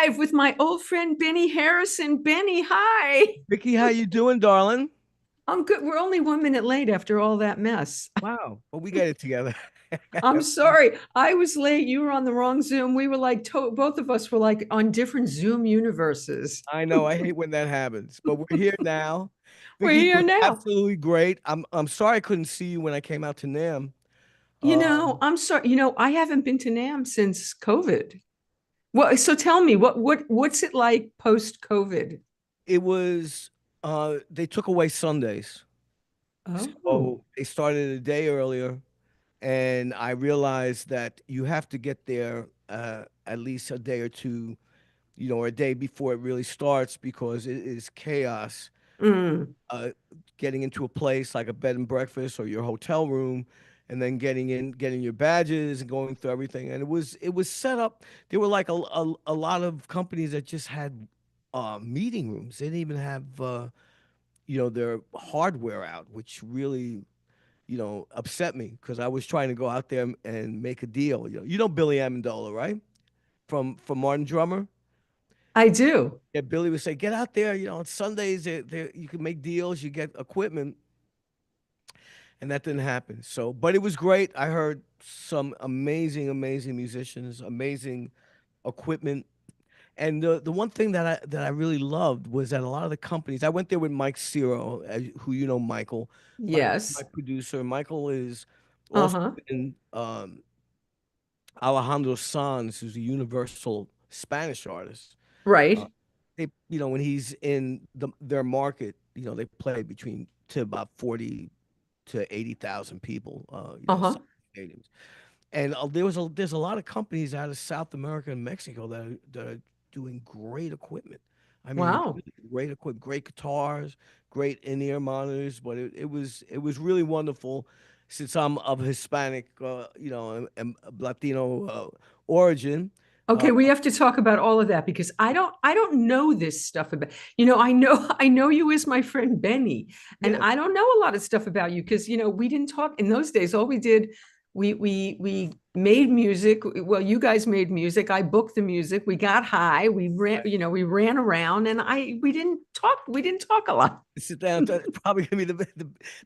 Live with my old friend Benny Harrison. Benny, hi. Vicky, how you doing, darling? I'm good. We're only 1 minute late after all that mess. Wow. Well, we got it together. I'm sorry. I was late. You were on the wrong Zoom. We were like, both of us were like on different Zoom universes. I know. I hate when that happens, but we're here now. We're Vicky, you here look now. absolutely great. I'm sorry I couldn't see you when I came out to NAM. I'm sorry. I haven't been to NAM since COVID. Well, so tell me, what's it like post COVID? It was they took away Sundays. Oh, So they started a day earlier, and I realized that you have to get there at least a day or two, or a day before it really starts because it is chaos mm. uh, getting into a place like a bed and breakfast or your hotel room, and then getting your badges and going through everything. And it was set up. There were like a lot of companies that just had meeting rooms. They didn't even have their hardware out, which really upset me because I was trying to go out there and make a deal. You know Billy Amendola, right? From Martin Drummer. I do. Yeah, Billy would say, "Get out there. On Sundays, you can make deals. You get equipment." And that didn't happen. So, but it was great. I heard some amazing, amazing musicians, amazing equipment. And the one thing that I really loved was that a lot of the companies. I went there with Mike Ciro, who Michael. Michael's my Yes. producer. Michael is also Uh-huh. in Alejandro Sanz, who's a universal Spanish artist. Uh, Right. when he's in their market, they play between to about 40 to 80,000 people, Uh-huh. stadiums. And there's a lot of companies out of South America and Mexico that are doing great equipment. I mean, Wow. really great equipment, great guitars, great in-ear monitors. But it was really wonderful since I'm of Hispanic, and Latino origin. Uh, Okay, we have to talk about all of that because I don't know this stuff about, I know you as my friend Benny, and yeah, I don't know a lot of stuff about you because we didn't talk in those days. All we did, we made music. Well, you guys made music. I booked the music. We got high. We ran around and I we didn't talk a lot. sit down. It's probably gonna be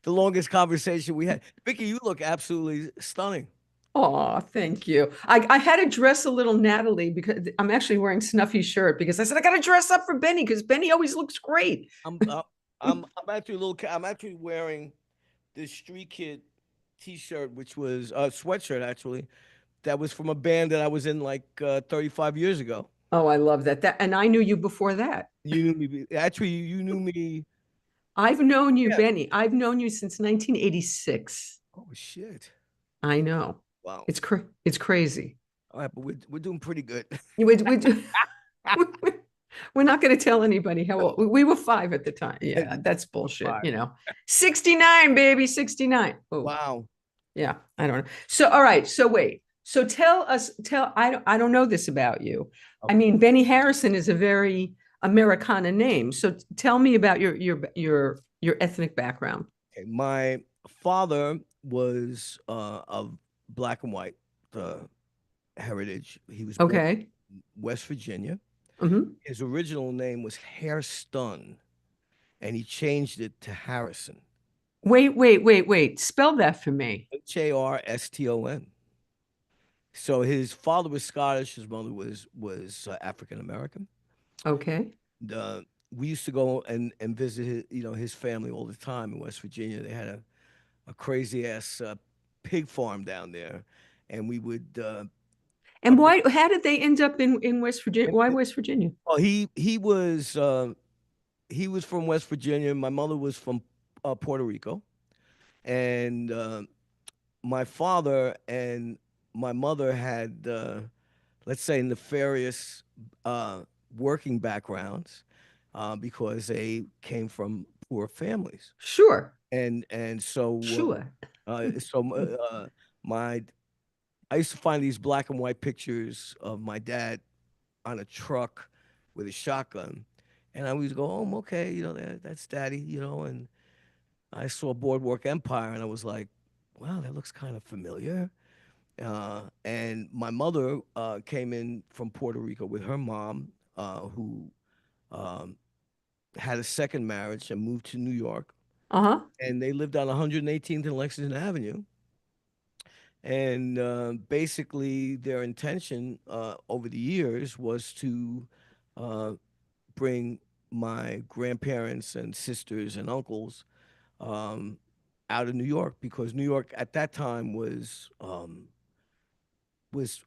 the longest conversation we had. Vicky, you look absolutely stunning. Oh, thank you. I had to dress a little Natalie because I'm actually wearing Snuffy shirt because I said I got to dress up for Benny because Benny always looks great. I'm uh, I'm actually I'm actually wearing this Street Kid T-shirt, which was a sweatshirt actually, that was from a band that I was in like 35 years ago. Oh, I love that. And I knew you before that. You knew me. Actually, you knew me. I've known you, Yeah. Benny. I've known you since 1986. Oh shit! I know. Wow. It's crazy. All right, but we're doing pretty good. We we're not going to tell anybody how old we were 5 at the time. Yeah, that's bullshit. Five. 69, baby, 69. Oh, Wow. yeah, I don't know. So, all right. So wait. So I don't know this about you. I Okay. mean, Benny Harrison is a very Americana name. So tell me about your ethnic background. Okay. My father was of black and white heritage. He was born Okay. in West Virginia. Hmm. His original name was Hairston, and he changed it to Harrison. Wait. Spell that for me. Harston. So his father was Scottish, his mother was African American. Okay. The We used to go and visit his family all the time in West Virginia. They had a crazy ass pig farm down there, and we would. And why? How did they end up in West Virginia? Why Uh, West Virginia? Oh, he was from West Virginia. My mother was from Puerto Rico, and my father and my mother had, let's say, nefarious uh, working backgrounds because they came from poor families, Sure. and Sure. my I used to find these black and white pictures of my dad on a truck with a shotgun. And I always go, oh, okay, that's daddy, and I saw Boardwalk Empire and I was like, wow, that looks kind of familiar. And my mother came in from Puerto Rico with her mom. who um, had a second marriage and moved to New York, Uh-huh. and they lived on 118th and Lexington Avenue. And basically, their intention over the years was to uh, bring my grandparents and sisters and uncles um, out of New York, because New York at that time was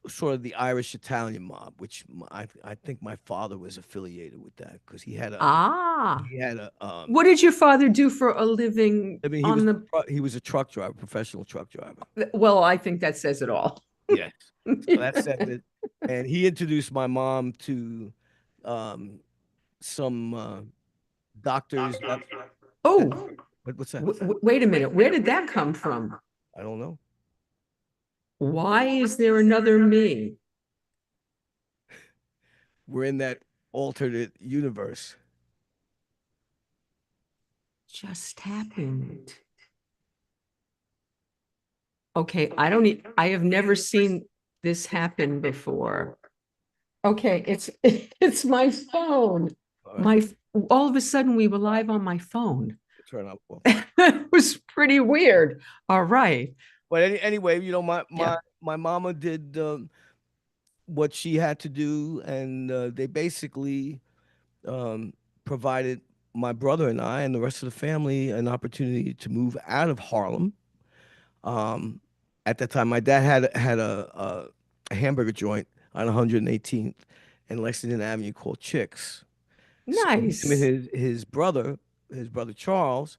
sort of the Irish Italian mob, which I think my father was affiliated with that, because Ah. he had a What did your father do for a living I mean on the he was a truck driver, professional truck driver. well, I think that says it all. Yes. So that says it. And he introduced my mom to um, some doctors that Oh, what's that? wait a minute. Where did that come from? I don't know. Why is there another me? We're in that alternate universe. Just happened. Okay, I don't need, I have never seen this happen before. Okay, it's it's my phone. All right. My all of a sudden we were live on my phone. Turn up. Well. It was pretty weird. All right. But anyway, my Yeah. my mama did what she had to do, and they basically um, provided my brother and I and the rest of the family an opportunity to move out of Harlem. Um, at that time, my dad had a hamburger joint on 118th and Lexington Avenue called Chicks. So him and Nice. his brother Charles,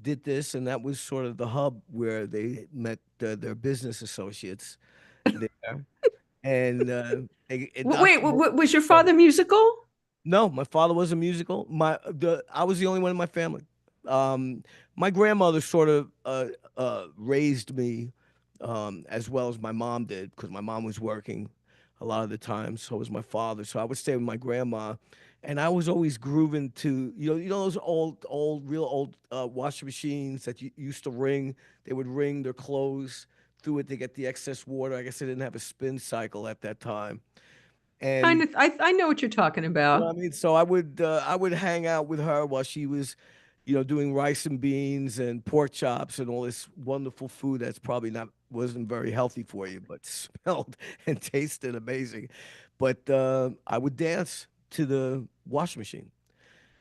did this, and that was sort of the hub where they met their business associates there. And it knocked. Wait, was your father musical? No, my father was a musical. I was the only one in my family. Um, my grandmother sort of raised me as well as my mom did, because my mom was working a lot of the time. So was my father. So I would stay with my grandma, and I was always grooving to those real old washing machines that you used to ring. They would wring their clothes through it to get the excess water. I guess they didn't have a spin cycle at that time, Kind and of, I know what you're talking you know about. what I mean? So I would hang out with her while she was, doing rice and beans and pork chops and all this wonderful food that's probably not wasn't very healthy for you, but smelled and tasted amazing. But I would dance to the washing machine.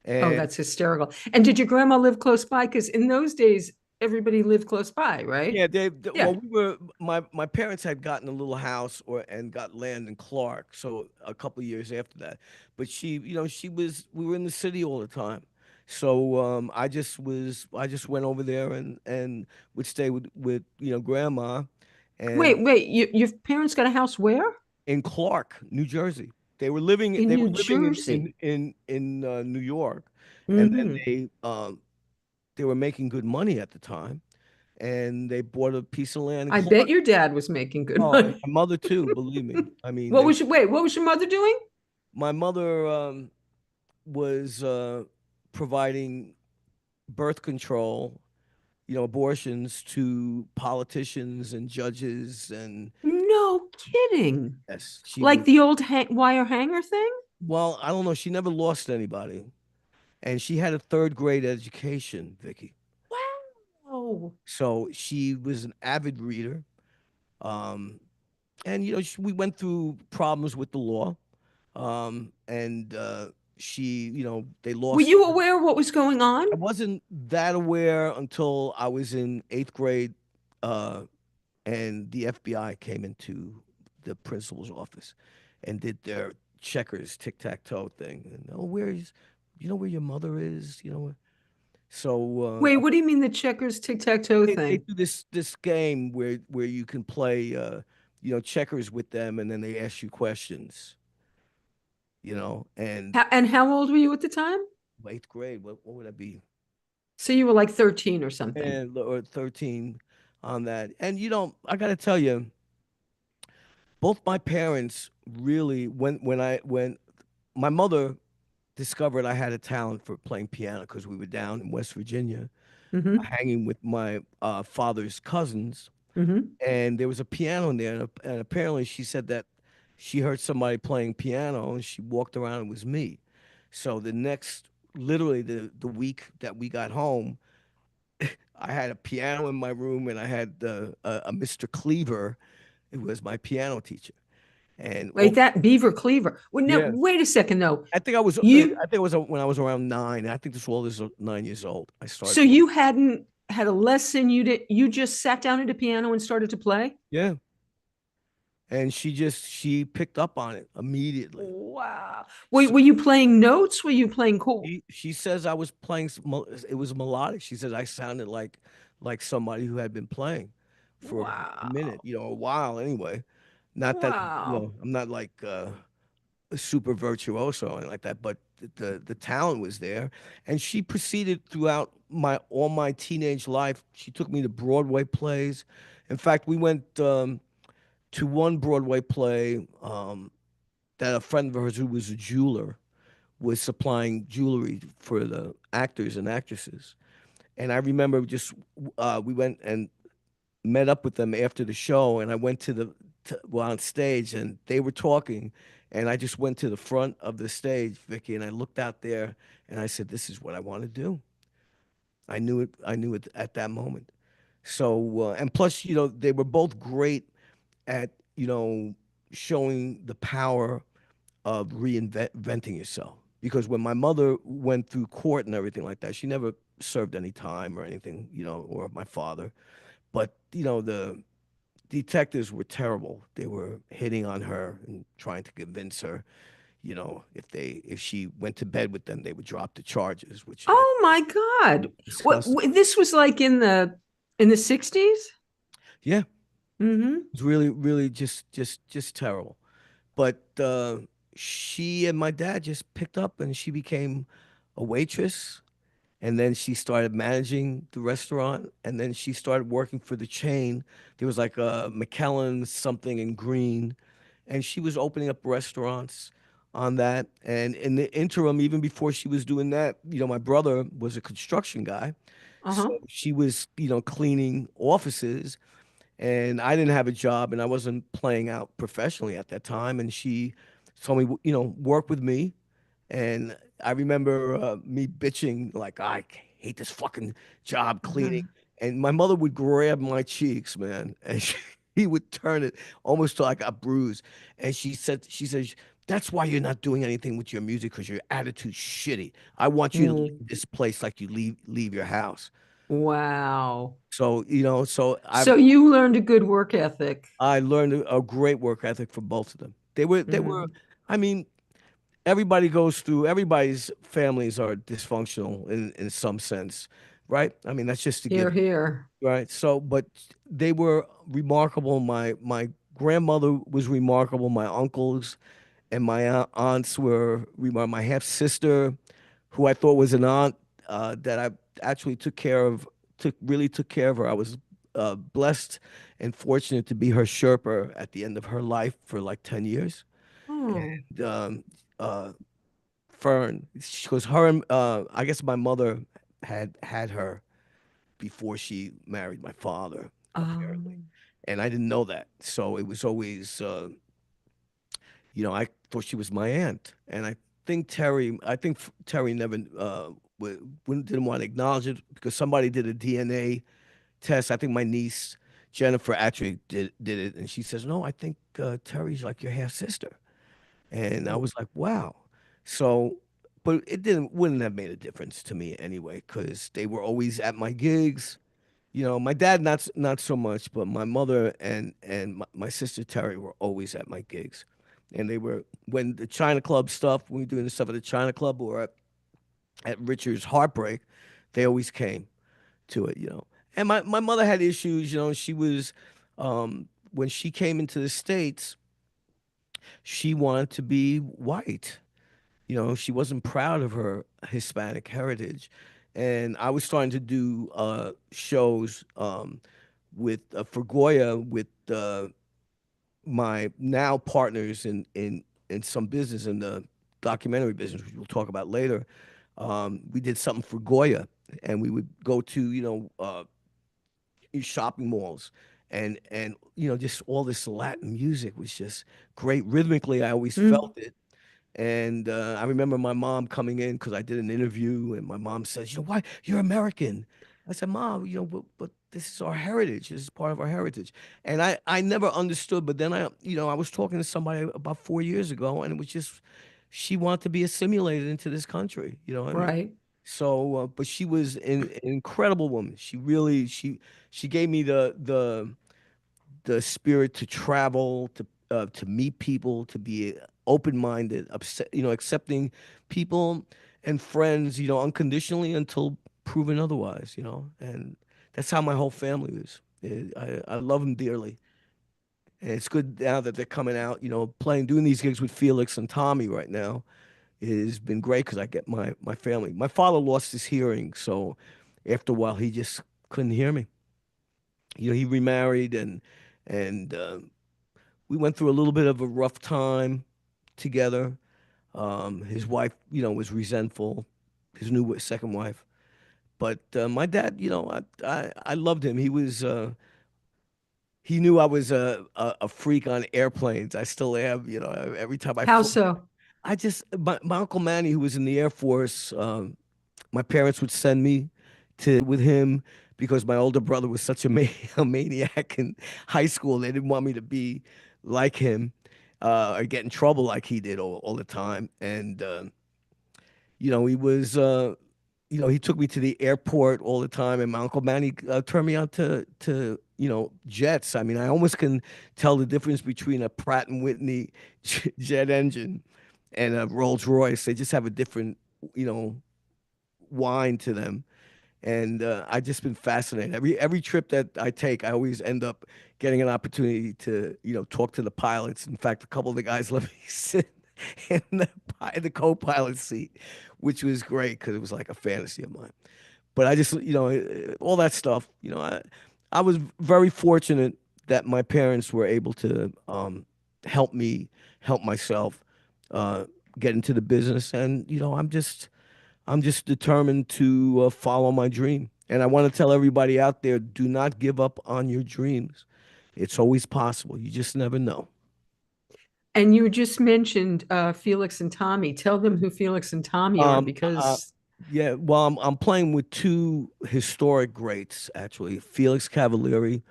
Oh, And that's hysterical. And did your grandma live close by? Because in those days, everybody lived close by, right? yeah, Yeah. well, we were my parents had gotten a little house and got land in Clark, so a couple of years after that. But we were in the city all the time. So I just went over there and would stay with grandma, and Wait, your parents got a house where? in Clark, New Jersey. In They were New living Jersey. in New York, and then Hmm. they were making good money at the time, and they bought a piece of land in I bet Clark. your dad was making good Oh, and money. my mother too, believe me. I mean, What was your mother doing? my mother was providing birth control, abortions to politicians and judges, and No kidding. yes, she Like was. the old wire hanger thing? Well, I don't know. She never lost anybody, and she had a third grade education, Vicky. Wow. So she was an avid reader. Um, and we went through problems with the law, and she, they Were lost. you aware of what was going on? I wasn't that aware until I was in eighth grade, uh, and the FBI came into the principal's office and did their checkers tic tac toe thing. And you know where your mother is? So Wait, what do you mean the checkers tic-tac-toe they thing? do this game where you can play, checkers with them, and then they ask you questions, and And how old were you at the time? eighth grade, what would that be? So you were like 13 or something. And or 13 on that. And I got to tell you, both my parents really when my mother discovered I had a talent for playing piano, because we were down in West Virginia Mm-hmm. hanging with my father's cousins, Mm-hmm. and there was a piano in there, and apparently she said that she heard somebody playing piano and she walked around, it was me. So the next, literally the week that we got home, I had a piano in my room and I had a Mr. Cleaver. It was my piano teacher. And Wait, that Beaver Cleaver. Well, no, yeah, wait a second though. I You, think it was when I was around 9. I think this was 9 years old. I so started playing. you hadn't had a lesson, you just sat down at a piano and started to play? Yeah. And she picked up on it immediately. Wow. So Were you playing notes? Were you playing cool? she says I was playing, it was melodic. She says I sounded like somebody who had been playing for a minute, Wow. a while anyway. Not that, Wow. I'm not like a super virtuoso or anything like that, but the talent was there. And she proceeded throughout all my teenage life. She took me to Broadway plays. In fact, we went to one Broadway play that a friend of hers who was a jeweler was supplying jewelry for the actors and actresses. And I remember just we went and met up with them after the show, and I went well, on stage, and they were talking, and I just went to the front of the stage, Vicky, and I looked out there, and I said, "This is what I want to do." I knew it. I knew it at that moment. So, and plus, they were both great at showing the power of reinventing yourself. Because when my mother went through court and everything like that, she never served any time or anything, or my father. But the detectives were terrible. They were hitting on her and trying to convince her, if she went to bed with them, they would drop the charges, which is Oh my God. disgusting. This was like in the 60s? Yeah, Mm-hmm. it's really, really just terrible. But she and my dad just picked up and she became a waitress. And then she started managing the restaurant. And then she started working for the chain. There was like a McKellen something in Green. And she was opening up restaurants on that. And in the interim, even before she was doing that, my brother was a construction guy. So Uh-huh. she was, cleaning offices and I didn't have a job and I wasn't playing out professionally at that time. And she told me, work with me. And I remember me bitching, like, I hate this fucking job cleaning. Mhm. And my mother would grab my cheeks, man, and he would turn it almost to like a bruise. And she says, that's why you're not doing anything with your music because your attitude's shitty. I want you to leave Mm. this place like you leave your house. Wow. So, so So you learned a good work ethic. I learned a great work ethic from both of them. They were, Mhm. I mean, everybody's families are dysfunctional in some sense, right? I mean, that's just a Here, given, here. right? So, but they were remarkable. My grandmother was remarkable. My uncles and my aunts were remarkable. My half sister, who I thought was an aunt, that I actually took care of her. I was blessed and fortunate to be her Sherpa at the end of her life for like 10 years. Oh. And uh, Fern, because her and I guess my mother had her before she married my father, apparently, Um, and I didn't know that. So it was always, I thought she was my aunt, and I think Terry never didn't want to acknowledge it because somebody did a DNA test. I think my niece Jennifer actually did it, and she says, "No, I think Terry's like your half sister." And I was like, wow. So, but it wouldn't have made a difference to me anyway, because they were always at my gigs. My dad not so much, but my mother and my sister Terry were always at my gigs. And they were when the China Club stuff, when we were doing the stuff at the China Club or at Richard's Heartbreak, they always came to it. And my mother had issues, she was when she came into the States, she wanted to be white. She wasn't proud of her Hispanic heritage. And I was starting to do shows with for Goya with my now partners in some business in the documentary business, which we'll talk about later. We did something for Goya, and we would go to shopping malls and just all this Latin music was just great. Rhythmically, I always Mm, felt it. And I remember my mom coming in because I did an interview, and my mom says, why you're American? I said, Mom, but this is our heritage. This is part of our heritage. And I never understood. But then I was talking to somebody about 4 years ago, and it was just she wanted to be assimilated into this country. You know what I mean? right. So, but she was an incredible woman. She really she gave me the spirit to travel, to meet people, to be open-minded, accepting people and friends, unconditionally until proven otherwise. And that's how my whole family is. I love them dearly. And it's good now that they're coming out, doing these gigs with Felix and Tommy right now has been great because I get my family. My father lost his hearing, so after a while he just couldn't hear me. He remarried and we went through a little bit of a rough time together. His wife, was resentful, his new second wife. But my dad, I loved him. He knew I was a freak on airplanes. I still am. Every time I How flew, so? my Uncle Manny, who was in the Air Force, my parents would send me to with him because my older brother was such a maniac in high school. They didn't want me to be like him or get in trouble like he did all the time. And he was he took me to the airport all the time, and my Uncle Manny turned me on to jets. I mean, I almost can tell the difference between a Pratt and Whitney jet engine and a Rolls Royce. They just have a different you know whine to them. And I've just been fascinated. Every trip that I take, I always end up getting an opportunity to talk to the pilots. In fact, a couple of the guys let me sit in the co-pilot seat, which was great because it was like a fantasy of mine. But I just all that stuff. I was very fortunate that my parents were able to help me help myself uh, get into the business, and I'm just determined to follow my dream. And I want to tell everybody out there, do not give up on your dreams. It's always possible. You just never know. And you just mentioned Felix and Tommy. Tell them who Felix and Tommy are Um, uh, because yeah, well, I'm playing with two historic greats, actually. Felix Cavalieri,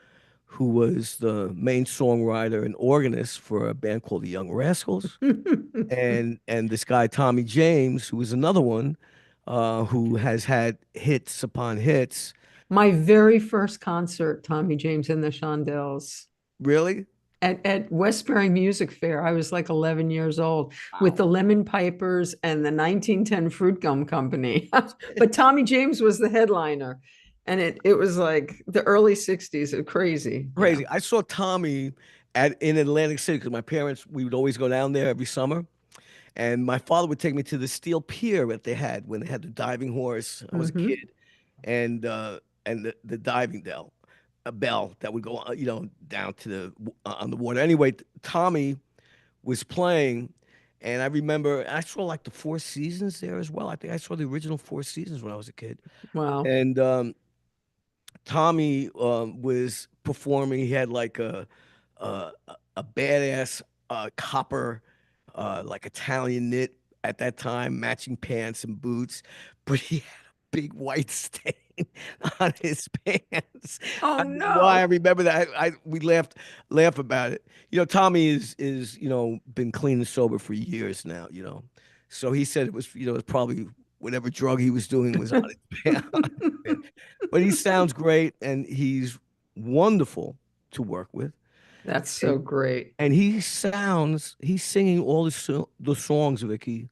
who was the main songwriter and organist for a band called the Young Rascals, and this guy Tommy James, who was another one, who has had hits upon hits. my very first concert, Tommy James and the Shondells. Really? At Westbury Music Fair, I was like 11 years old with Wow. the Lemon Pipers and the 1910 Fruit Gum Company. But Tommy James was the headliner. And it was like the early 60s. Crazy. Yeah. Crazy. I saw Tommy in Atlantic City because my parents, we would always go down there every summer. And my father would take me to the steel pier that they had when they had the diving horse. I was a Hmm. kid, and the diving bell, a bell that would go down to the on the water. Anyway, Tommy was playing, and I remember I saw like the Four Seasons there as well. I think I saw the original Four Seasons when I was a kid, Wow. and Tommy was performing. He had like a, a badass copper, like Italian knit at that time, matching pants and boots, but he had a big white stain on his pants. Oh I don't know why I no. remember that. We laugh about it. Tommy is been clean and sober for years now. So he said it was it's probably whatever drug he was doing was on his pants. But he sounds great and he's wonderful to work with. That's And so great. and he's singing all the songs, Vicky,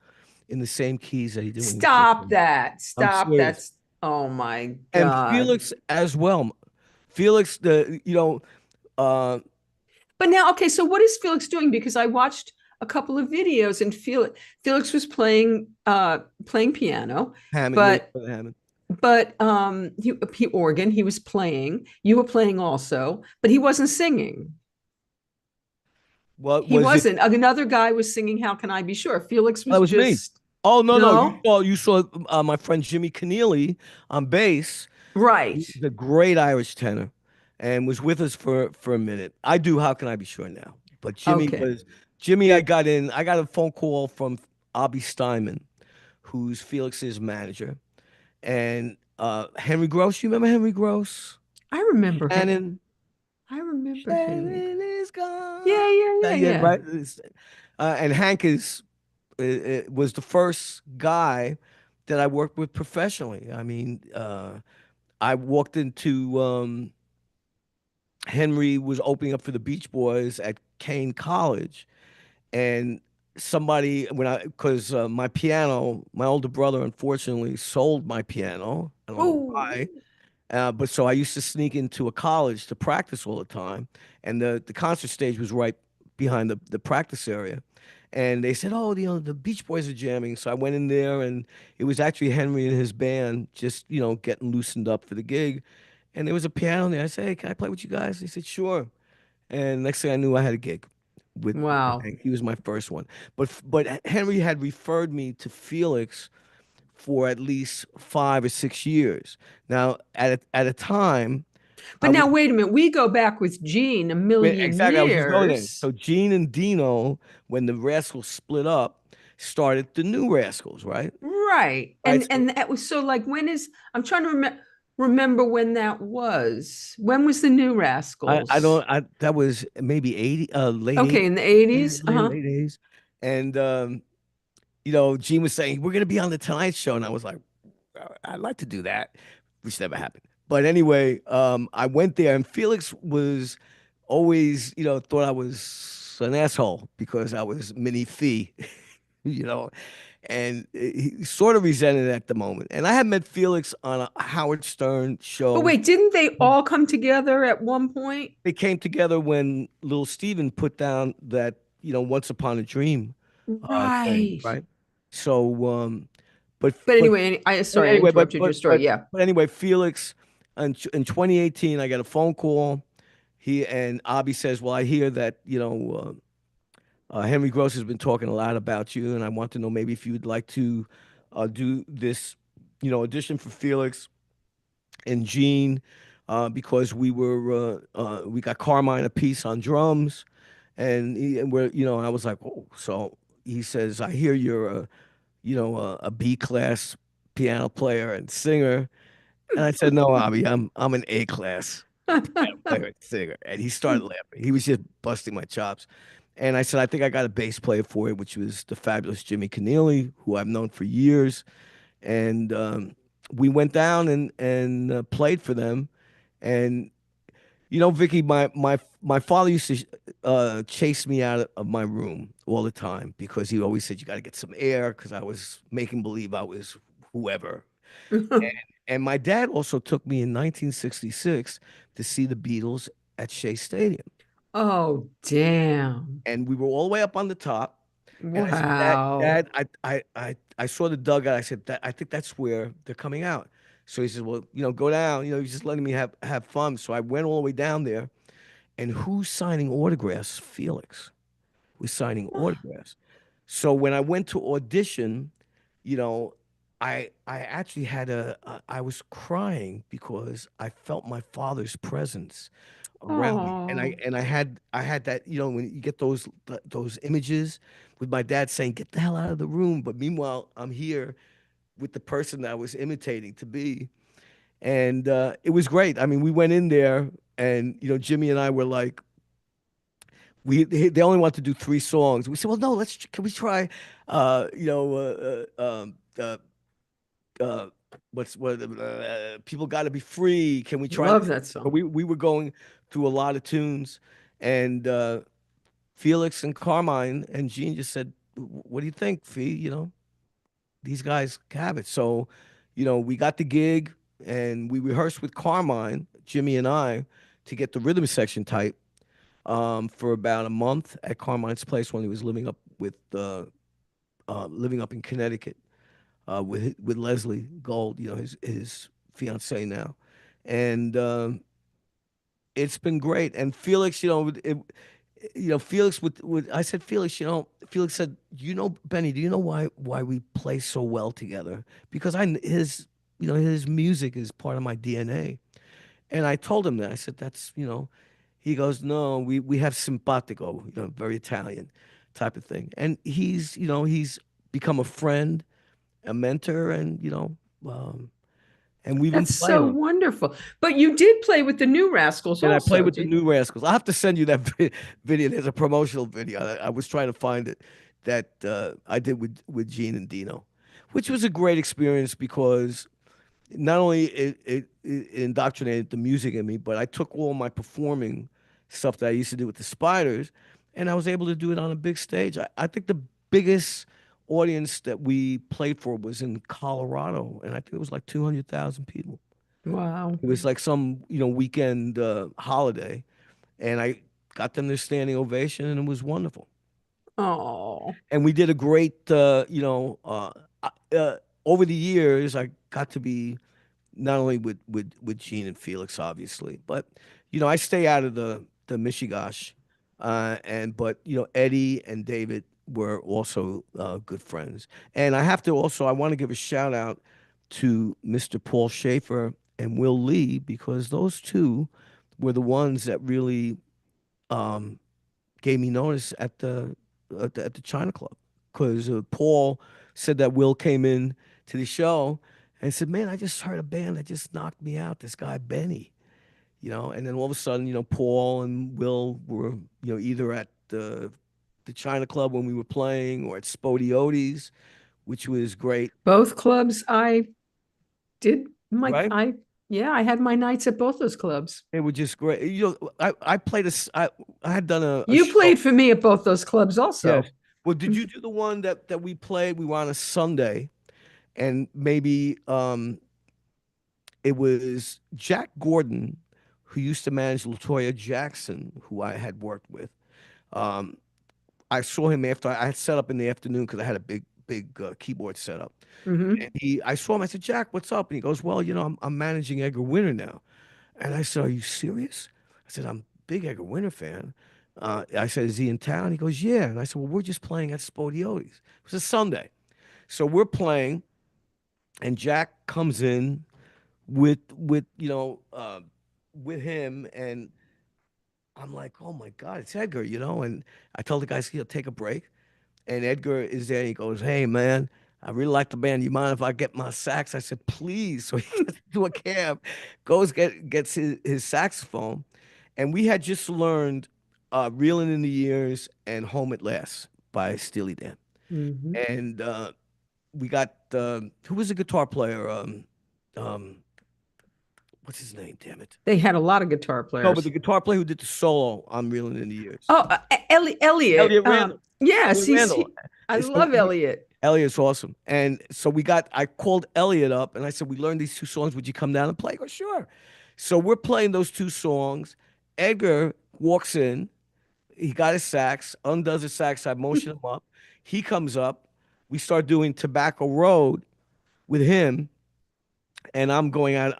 in the same keys that he did when he was Stop 15. that. I'm Stop. serious. That's, oh my And God. Felix as well. Felix, uh, But now, okay, so what is Felix doing? Because I watched a couple of videos and Felix was playing piano, Hammond, yeah, but Hammond. he organ, he was playing. You were playing also, but he wasn't singing. What He was it? wasn't. Another guy was singing How Can I Be Sure? Felix That was was me. just Oh no, no, you no. saw you saw my friend Jimmy Keneally on bass. Right. He's a great Irish tenor, and was with us for a minute. I do How Can I Be Sure Now, but Okay. Jimmy. I got a phone call from Abby Steinman, who's Felix's manager, and Henry Gross. You remember Henry Gross? I remember him. Shannon. I remember Henry. Shannon is gone. Yeah, yeah, yeah, Yeah, yeah. right. And Hank was the first guy that I worked with professionally. I mean, I walked into Henry was opening up for the Beach Boys at Kane College, and somebody when I because my piano, my older brother unfortunately sold my piano. I don't know Oh, why. But so I used to sneak into a college to practice all the time, and the concert stage was right behind the practice area. And they said, "Oh, the Beach Boys are jamming." So I went in there, and it was actually Henry and his band just getting loosened up for the gig. And there was a piano there. I said, "Hey, can I play with you guys?" They said, "Sure." And next thing I knew, I had a gig with wow. Hank. He was my first one. But Henry had referred me to Felix for at least 5 or 6 years. Now, at a time, I But was now wait a minute. We go back with Gene a million exactly. I was just going there. years. So Gene and Dino, when the Rascals split up, started the new Rascals, right? Right. Right. And that was so like when is I'm trying to remember when that was. When was the new I Rascals? don't I that was maybe 80 late Okay, 80s, in the yeah, 80s. Uh-huh. late 80s. And Gene was saying, "We're gonna be on the Tonight Show," and I was like, I'd like to do that," which never happened. But anyway, I went there, and Felix was always, thought I was an asshole because I was mini fee, you know, and he sort of resented it at the moment. And I had met Felix on a Howard Stern But show. wait, didn't they all come together at one point? They came together when Little Steven put down that, Once Upon a Dream thing, Right. right? So, but But but anyway, I But sorry, I anyway, interrupted your story. Yeah. but anyway, Felix in 2018, I got a phone call. He and Abby says, "Well, I hear that Henry Gross has been talking a lot about you, and I want to know maybe if you'd like to do this, audition for Felix and Gene, because we got Carmine a piece on drums, and we're I was like, oh, so he says, I hear you're a B class piano player and singer. And I said, no, Abby, I'm an A class piano player and singer. And he started laughing. He was just busting my chops. And I said, I think I got a bass player for it, which was the fabulous Jimmy Keneally, who I've known for years. And we went down and played for them. And Vicky, my father used to chase me out of my room all the time because he always said you got to get some air because I was making believe I was whoever. And my dad also took me in 1966 to see the Beatles at Shea Stadium, Oh, damn. and we were all the way up on the top. And I said, Wow. Dad, I saw the dugout. I said, I think that's where they're coming out. So he says, well, go down. He's just letting me have fun. So I went all the way down there. And who's signing autographs? Felix was signing autographs. So when I went to audition, you know, I actually I was crying because I felt my father's presence around me. And I Oh. and I had that, when you get those images with my dad saying, "Get the hell out of the room." But meanwhile, I'm here with the person that I was imitating to be. And it was great. I mean, we went in there and Jimmy and I were like, they only want to do 3 songs. We said, well, no, can we try, uh, you know, uh, uh, um, uh, uh, people got to be free. Can we try Love this? that But song. we were going through a lot of tunes, and Felix and Carmine and Gene just said, "What do you think, Fee? These guys have it." So, we got the gig, and we rehearsed with Carmine, Jimmy and I, to get the rhythm section tight for about a month at Carmine's place when he was living up in Connecticut with Leslie Gold, his fiance now, and it's been great. And Felix, Felix would I said, Felix, Felix said, Benny, do you know why we play so well together? Because his music is part of my DNA. And I told him that. I said, that's, he goes, no, we have simpatico, very Italian type of thing. And he's become a friend, a mentor, and, and we've been That's playing so on. wonderful. But you did play with the New Rascals And I play also, with the did? New Rascals. I'll have to send you that video. There's a promotional video. I was trying to find it that I did with Gene and Dino, which was a great experience because not only it indoctrinated the music in me, but I took all my performing stuff that I used to do with the Spiders, and I was able to do it on a big stage. I think the biggest audience that we played for was in Colorado, and I think it was like 200,000 people. Wow. It was like some, weekend holiday, and I got them their standing ovation, and it was wonderful. Oh, And we did a great, over the years, I got to be not only with Gene and Felix, obviously, but I stay out of the Mishigash, but Eddie and David were also good friends, and I want to give a shout out to Mr. Paul Schaefer and Will Lee because those two were the ones that really um, gave me notice at the China Club because Paul said that Will came in to the show and said, "Man, I just heard a band that just knocked me out. This guy Benny, And then all of a sudden, Paul and Will were either at the China Club when we were playing or at Spodiotes, which was great, both clubs I did my right? I yeah, I had my nights at both those clubs. They were just great. I played I had done a You show. played for me at both those clubs Yes. also. Well, did you do the one that we played? We were on a Sunday, and maybe it was Jack Gordon, who used to manage Latoya Jackson, who I had worked with. Um, I saw him after I had set up in the afternoon because I had a big keyboard setup. Hmm. And I saw him. I said, "Jack, what's up?" And he goes, "Well, I'm managing Edgar Winter now." And I said, "Are you serious?" I said, "I'm a big Edgar Winter fan." I said, "Is he in town?" He goes, "Yeah." And I said, "Well, we're just playing at Spodiotis." It was a Sunday. So we're playing, and Jack comes in with him, and I'm like, "Oh my God, it's Edgar." And I told the guys, take a break. And Edgar is there. And he goes, "Hey, man, I really like the band. You mind if I get my sax?" I said, "Please." So he gets into a cab, gets his saxophone. And we had just learned Reeling in the Years and Home at Last by Steely Dan. Hmm. And we got, who was the guitar player? Um, what's his name? Damn it. They had a lot of guitar No, but the players. guitar player who did the solo on Reeling in the Years. Oh, Elliot. Elliot Randall. Yes, Elliot Randall. I So love Elliot. Elliot's awesome. And so I called Elliot up and I said, "We learned these two songs. Would you come down and play?" He goes, "Sure." So we're playing those two songs. Edgar walks in. He got his sax, undoes his sax. I motion him up. He comes up. We start doing Tobacco Road with him. And I'm out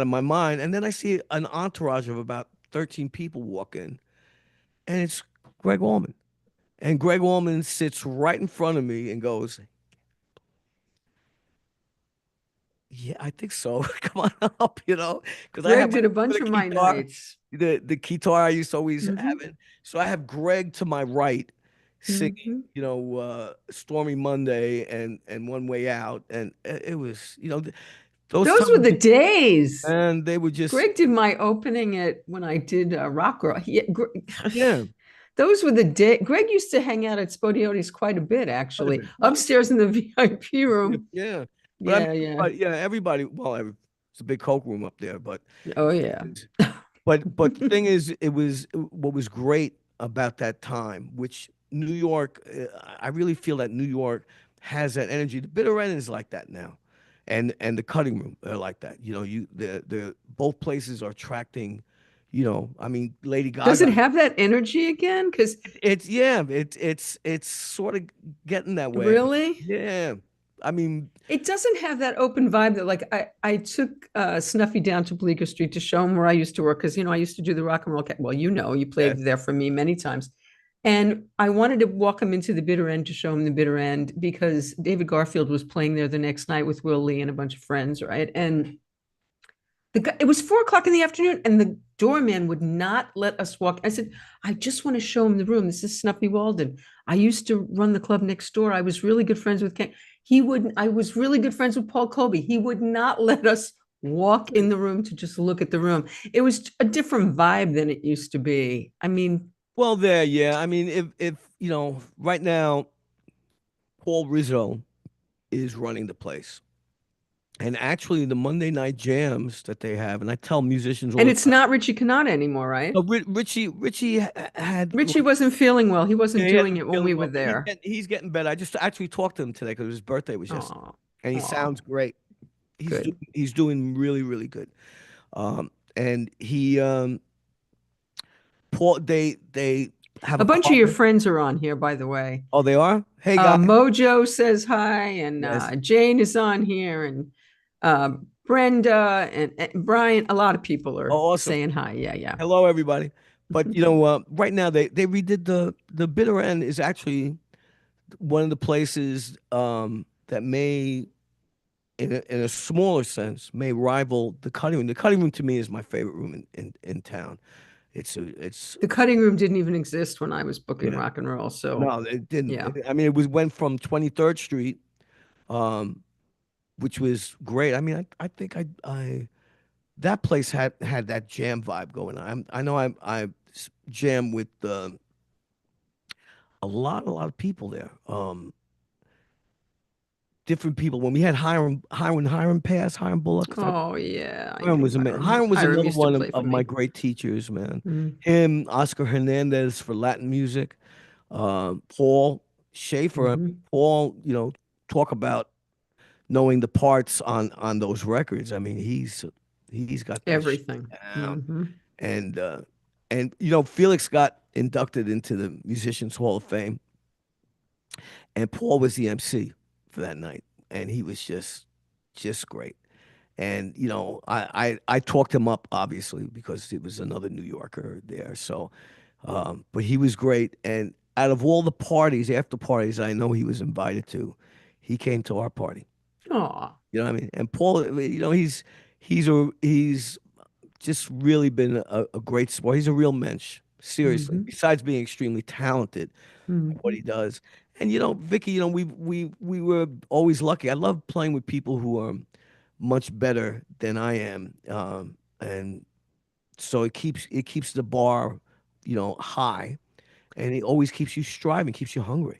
of my mind. And then I see an entourage of about 13 people walk in. And it's Greg Allman. And Greg Allman sits right in front of me and goes, "Yeah, I think so. Come on up, because I Greg have my did a bunch the of my guitar, nights. the guitar I used to always have Hmm. it. So I have Greg to my right singing, Hmm. Stormy Monday and One Way Out, and it was, those Those were songs, the days. and they were just, Greg did my opening at when I did rock roll. yeah, Those were the day. Greg used to hang out at Spodiotis quite a bit, quite a actually, bit. Well, upstairs in the VIP room. yeah, but I mean, Yeah, yeah. everybody, yeah, everybody. Well, it's a big coke room up there, but. Oh, yeah. But the thing is, it was what was great about that time, which New York, I really feel that New York has that energy. The bitter end is like that now, and the cutting room are like that. The both places are attracting. I mean, Lady Does Gaga. it have that energy again? Because It's yeah, it's sort of getting that way. really, Yeah, I mean, it doesn't have that open vibe that, like, I took Snuffy down to Bleecker Street to show him where I used to work because I used to do the rock and roll. Well, you yeah, played there for me many times, and I wanted to walk him into the bitter end to show him the bitter end because David Garfield was playing there the next night with Will Lee and a bunch of friends, right? And It was 4 o'clock in the afternoon, and the doorman would not let us walk. I said, I just want to show him the room. This is Snuffy Walden. I used to run the club next door. I was really good friends with Ken. He wouldn't, I was really good friends with Paul Colby. He would not let us walk in the room to just look at the room. It was a different vibe than it used to be. I mean, Well, yeah. I mean, if you know, right now, Paul Rizzo is running the place. And actually, the Monday night jams that they have, and I tell musicians all and the it's time. not Richie Kanata anymore, right? No, Richie had Richie like, wasn't feeling well. He yeah, wasn't he doing hasn't it when we feeling were well, but there. he's getting better. I just actually talked to him today because his birthday was yesterday, Oh, and he oh, sounds great. good. He's doing really really good. And he Paul they have A a bunch of your partner. friends are on here, by the way. Oh, they are. Hey guys, Mojo says hi, and yes. Jane is on here, and Brenda and Brian. A lot of people are Oh, awesome. saying hi. Yeah, yeah. Hello everybody. But right now they redid the bitter end is actually one of the places that may, in a smaller sense, may rival the cutting room. The cutting room to me is my favorite room in town. It's The cutting room didn't even exist when I was booking yeah. rock and roll. So No, it didn't. yeah. I mean, went from 23rd Street, um, which was great. I mean, I think I that place had that jam vibe going on. I know I jam with a lot of people there. Different people. When we had Hiram Pass, Hiram Bullock. Oh yeah, I Hiram knew was amazing. Hiram. Hiram was Hiram another used to one play for of my me. great teachers, man. Mm, Him, Oscar Hernandez for Latin music, Paul Schaefer. I mean, mhm. Paul, talk about knowing the parts on those records. I mean, he's got that shit Everything. down. Hmm. And Felix got inducted into the Musicians Hall of Fame, and Paul was the MC for that night, and he was just great. And I talked him up obviously because it was another New Yorker there. So, but he was great. And out of all the parties, after parties, I know he was invited to, he came to our party. Oh. You know what I mean? And Paul, he's just really been a great sport. He's a real mensch, seriously. Hmm. Besides being extremely talented at what Hmm. he does. And Vicky, we were always lucky. I love playing with people who are much better than I am. And so it keeps the bar, high, and it always keeps you striving, keeps you hungry.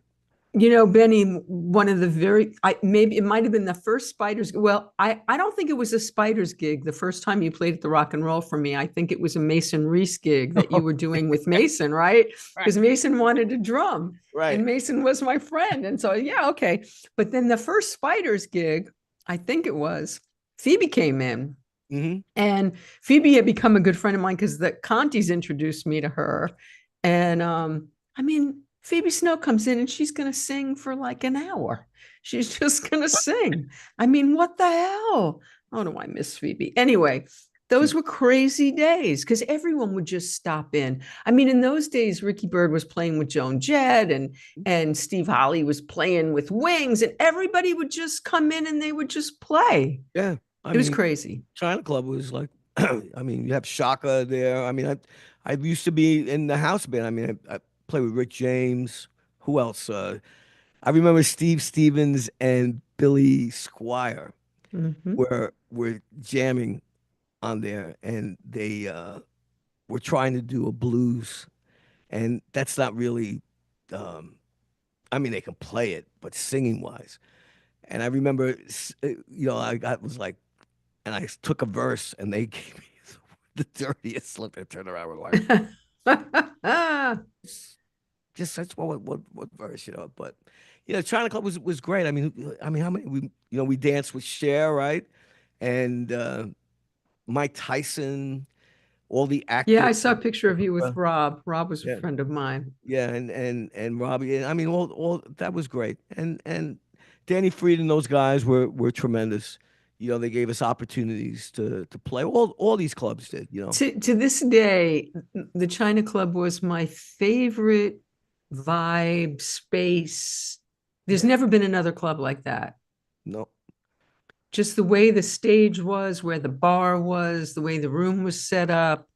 Benny, one of the maybe it might have been the first Spydrs. Well, I don't think it was a Spydrs gig the first time you played at the Rock and Roll for me. I think it was a Mason Reese gig that you were doing with Mason, right? Right. Because Mason wanted to drum Right. and Mason was my friend. And so, yeah, okay. But then the first Spydrs gig, I think it was, Phoebe came in. Hmm. And Phoebe had become a good friend of mine because the Contis introduced me to her. And I mean, Phoebe Snow comes in and she's going to sing for like an hour. She's just going to sing. I mean, what the hell? Oh, no, I miss Phoebe. Anyway, those were crazy days because everyone would just stop in. I mean, in those days, Ricky Byrd was playing with Joan Jett and Steve Holly was playing with Wings, and everybody would just come in and they would just play. Yeah. I It was mean, crazy. China Club was like, I mean, you have Shaka there. I mean, I used to be in the house band. I mean, I played with Rick James. Who else? I remember Steve Stevens and Billy Squire Mm-hmm. were jamming on there, and they were trying to do a blues, and that's not really. Um, I mean, they can play it, but singing wise. And I remember, I was like, and I took a verse, and they gave me the dirtiest look. They turned around and were like, just that's what verse, But China Club was great. I mean, how many we danced with Cher, right? And Mike Tyson, all the Yeah, actors. I saw a picture of you with uh, Rob. Rob was a Yeah, friend of mine. yeah, and Robbie. And I mean, all that was great. And Danny Freed and those guys were tremendous. They gave us opportunities to play. All these clubs did. To this day, the China Club was my favorite vibe, space. There's Yeah. never been another club like that. No. just the way the stage was, where the bar was, the way the room was set up.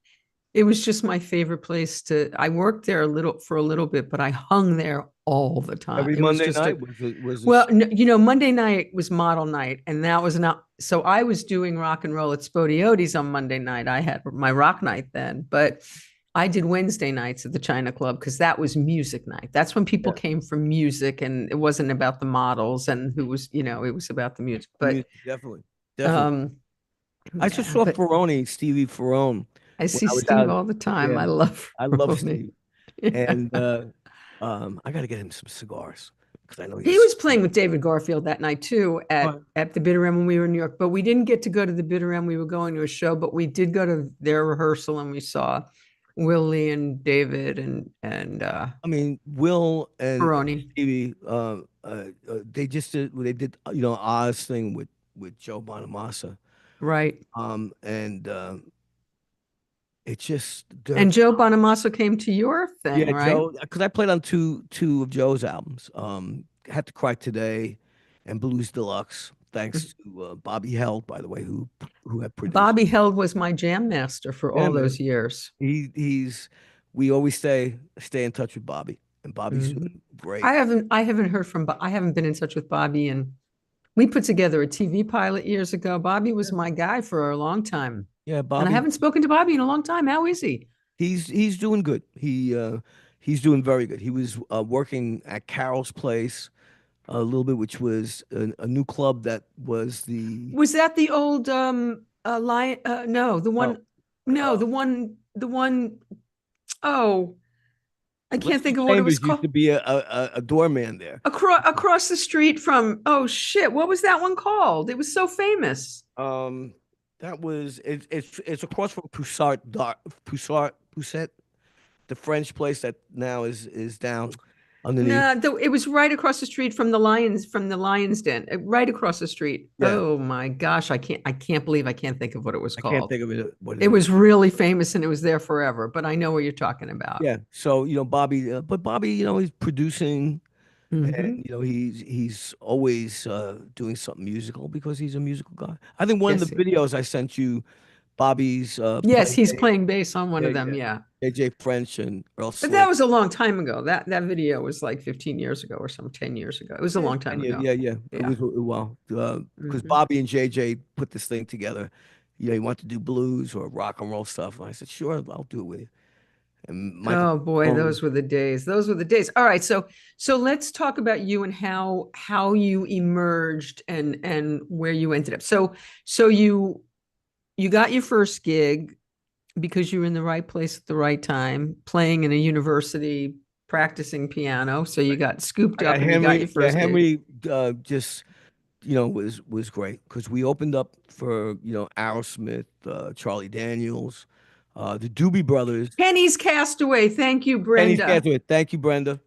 It was just my favorite place to. I worked there a little bit, but I hung there all the time. Every It was Monday just a night was a well, Monday night was model night, and that was not. So I was doing rock and roll at Spodiotes on Monday night. I had my rock night then, but I did Wednesday nights at the China Club because that was music night. That's when people yeah, came for music, and it wasn't about the models and who was, it was about the music. But music, definitely, definitely. um, I just yeah, saw but Stevie Ferrone, I when see I was Steve out. all the time. Yeah, I love I love Ronnie. Steve, Yeah. and I got to get him some cigars because I know He he's. was playing with David Garfield that night too Right. at the Bitter End when we were in New York, but we didn't get to go to the Bitter End. We were going to a show, but we did go to their rehearsal and we saw Willie and David and I mean, Will and Peroni. Stevie, they just did Oz thing with Joe Bonamassa, Right. and it's just they're And Joe Bonamassa came to your thing, yeah, right? Joe, because I played on two of Joe's albums, Had to Cry Today, and Blues Deluxe, thanks to Bobby Held, by the way, who had produced. Bobby Held was my jam master for Yeah, all man. those years. He's we always stay in touch with Bobby, and Bobby's Mhm. doing great. I haven't heard from, I haven't been in touch with Bobby, and we put together a TV pilot years ago. Bobby was Yeah, my guy for a long time. yeah, And I Bobby, haven't spoken to Bobby in a long time. How is he? he's doing good. He's doing very good. He was working at Carol's Place a little bit, which was a new club that was the Was that the old lion no, the oh, one no, uh, the one oh, I can't Lester think of what it was Chambers used called. to be a doorman there. Across the street from, oh shit, what was that one called? It was so famous. Um, that was it's across from Poussard, the French place that now is down underneath. No, it was right across the street from the Lions Den, right across the street. Yeah, Oh my gosh, I can't believe I can't think of what it was I can't called. think of it what it It is. was really famous and it was there forever, but I know what you're talking about. Yeah, so Bobby, but Bobby, he's producing, and Hmm. he's always doing something musical because he's a musical guy. I think one of Yes. the videos I sent you, Bobby's Yes, playing he's bass. playing bass on one Yeah, of them, yeah. yeah. AJ French and Earl But that Slick. was a long time ago. That video was like 15 years ago or some 10 years ago. It was a Yeah, long and time yeah, ago. yeah, yeah. It Yeah. was well, because Hmm. Bobby and JJ put this thing together. He wanted to do blues or rock and roll stuff. And I said, sure, I'll do it with you. And Michael Oh boy, McDonald, those were the days. Those were the days. All right, so let's talk about you and how you emerged and where you ended up. So you got your first gig because you were in the right place at the right time, playing in a university, practicing piano. So you got scooped I got up and you got your Henry. Yeah, first gig. Henry just was great because we opened up for Aerosmith, Charlie Daniels, the Doobie Brothers. Penny's Castaway. Thank you, Penny's Brenda. Castaway. Thank you, Brenda.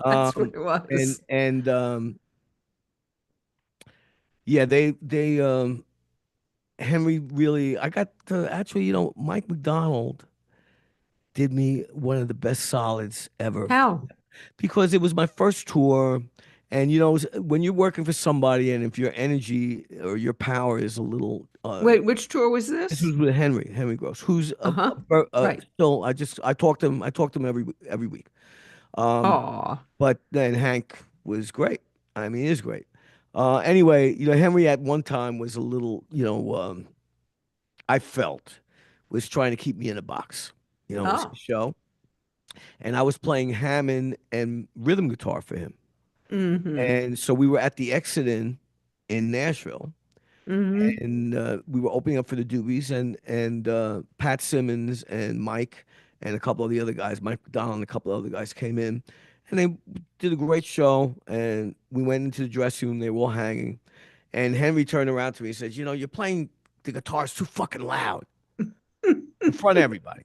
That's what Um, it and was. and yeah, they Henry really. I got to actually, Mike McDonald did me one of the best solids ever How? because it was my first tour. And when you're working for somebody, and if your energy or your power is a little, Wait, which tour was this this? was with Henry Gross, who's Uh-huh. Right. still. I talk to him every week. Um, Oh. but then Hank was great. I mean, he is great. Anyway, Henry at one time was a little, I felt was trying to keep me in a box. It was a Oh. show, and I was playing Hammond and rhythm guitar for him. Mm-hmm. And so we were at the Exit in Nashville, Mm-hmm. and we were opening up for the Doobies, and Pat Simmons and Mike and a couple of the other guys, Mike McDonald and a couple of other guys came in, and they did a great show. And we went into the dressing room; they were all hanging, and Henry turned around to me and said, "You're playing the guitars too fucking loud in front of everybody."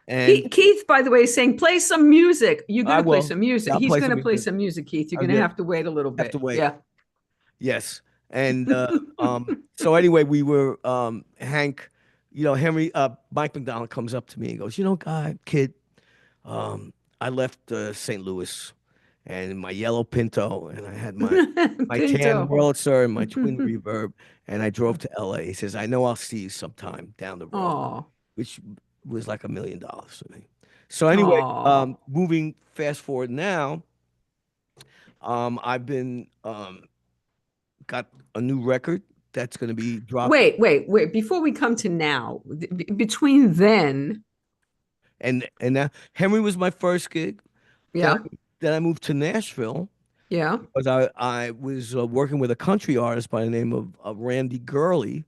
And Keith, by the way, is saying, play some music. You're going I to play will. some music. Yeah, I'll He's play going some to play music. some music, Keith. You're Oh, going to yeah, have to wait a little have to bit. wait. Yeah. Yes. And so anyway, we were Hank, Henry Mike McDonald comes up to me and goes, "God, kid, I left St. Louis and my yellow Pinto, and I had my tan Pinto. Wurlitzer and my twin reverb, and I drove to LA. He says, "I know I'll see you sometime down the road," Oh, which was like $1 million to me. So anyway, oh. moving fast forward now, I've been got a new record that's going to be dropped, Wait. Before we come to now, between then, and now Henry was my first gig. Then yeah, then I moved to Nashville yeah, because I was working with a country artist by the name of Randy Gurley,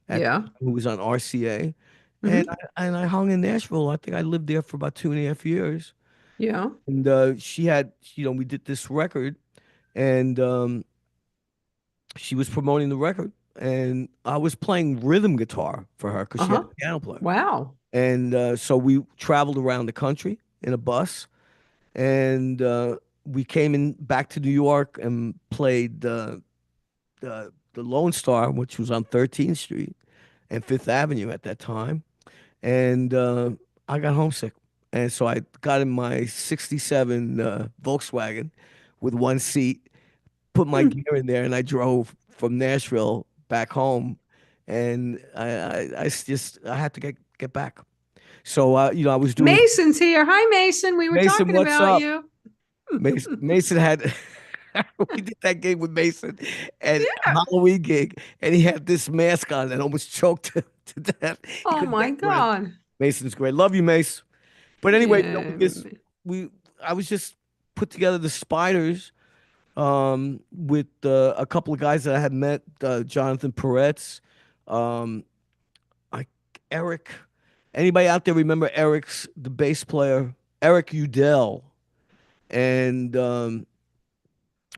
yeah, who was on RCA, and hmm, I hung in Nashville. I think I lived there for about 2.5 years. yeah, And she had, we did this record, and she was promoting the record, and I was playing rhythm guitar for her because she had uh-huh. a piano player. Wow. And so we traveled around the country in a bus, and we came in back to New York and played the Lone Star, which was on 13th Street and Fifth Avenue at that time. And I got homesick, and so I got in my '67 Volkswagen with one seat, put my Hmm. gear in there, and I drove from Nashville back home. And I had to get back. So I was doing Mason's here. Hi, Mason. We were Mason. talking What's about up? you. Mason had we did that gig with Mason and a Yeah. Halloween gig, and he had this mask on that almost choked him to death. He Oh couldn't my get breath. God. Mason's great. Love you, Mace. But anyway, Yeah. we I was just put together the Spiders with a couple of guys that I had met, Jonathan Peretz, um, I Eric. Anybody out there remember Eric's the bass player, Eric Udell, and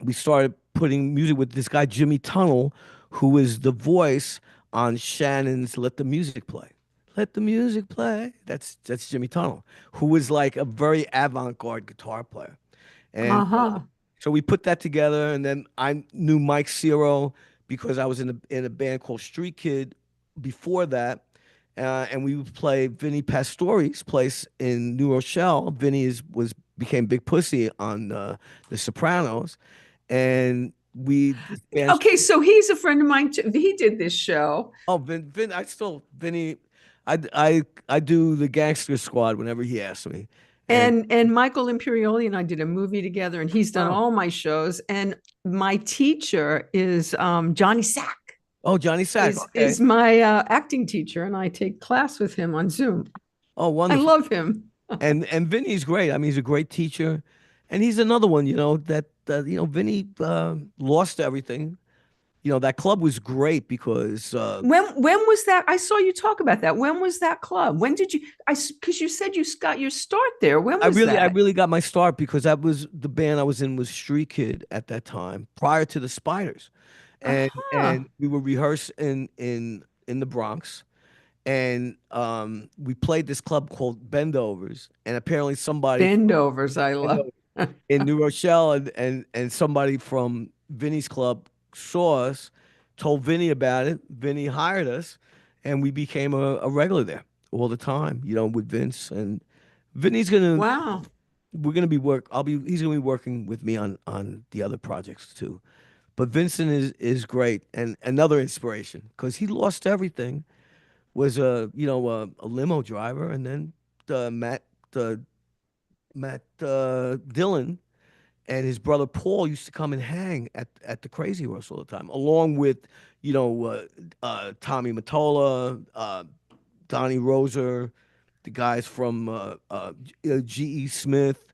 we started putting music with this guy Jimmy Tunnel, who is the voice on Shannon's "Let the Music Play." Let the music play. That's Jimmy Tunnel, who was like a very avant-garde guitar player. And Uh-huh. so we put that together, and then I knew Mike Ciro because I was in a band called Street Kid before that, and we would play Vinny Pastore's place in New Rochelle. Vinny was became Big Pussy on The Sopranos, and we this band. Okay, so he's a friend of mine too. He did this show. Oh, I still Vinny. I do the Gangster Squad whenever he asks me, and And Michael Imperioli and I did a movie together, and he's done oh, all my shows. And my teacher is Johnny Sack oh, Johnny Sack. Okay. is my acting teacher, and I take class with him on Zoom. Oh, I wonderful. love him. And Vinny's great. I mean, he's a great teacher, and he's another one. That Vinny lost everything. That club was great because When was that? I saw you talk about that. When was that club? When did you? Because you said you got your start there. When was I that? really got my start because that was the band I was in was Street Kid at that time, prior to the Spiders, Uh-huh. and we were rehearsed in the Bronx, and we played this club called Bendovers, and apparently somebody Bendovers, I love. in New Rochelle, and somebody from Vinny's club saw us, told Vinny about it. Vinny hired us, and we became a regular there all the time, with Vince. And Vinny's gonna Wow. we're gonna be work. He's gonna be working with me on the other projects too. But Vincent is great and another inspiration because he lost everything. Was a limo driver, and then uh, Matt Dillon and his brother Paul used to come and hang at the Crazy Horse all the time, along with Tommy Mottola, Donnie Roser, the guys from G.E. Smith,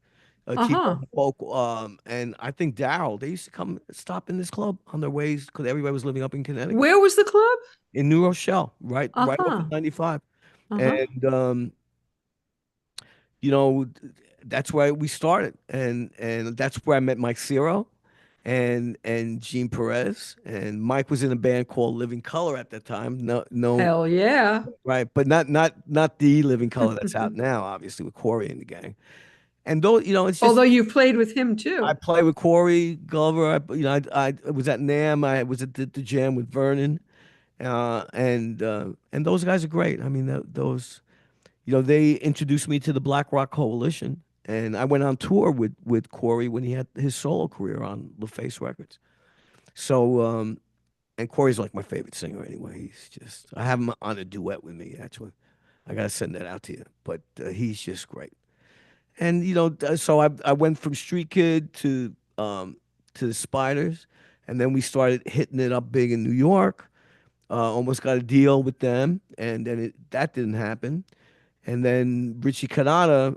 Uh-huh. T-Bone Folk, and I think Daryl. They used to come stop in this club on their ways because everybody was living up in Connecticut, Where was the club? in New Rochelle, right off of Uh-huh. 95, Uh-huh. and you know, that's where we started, and that's where I met Mike Ciro, and Gene Perez, and Mike was in a band called Living Color at that time. No, no, Hell yeah. right, but not the Living Color that's out now, obviously with Corey and the gang. And though it's just Although you played with him I too. play with Corey Glover. I was at NAM. I was at the jam with Vernon, and those guys are great. I mean, those. They introduced me to the Black Rock Coalition, and I went on tour with Corey when he had his solo career on LaFace Records. So and Corey's like my favorite singer anyway. He's just I have him on a duet with me actually. I gotta send that out to you, but he's just great. And so I went from Street Kid to the Spiders, and then we started hitting it up big in New York. Almost got a deal with them, and then that didn't happen. And then Richie Canada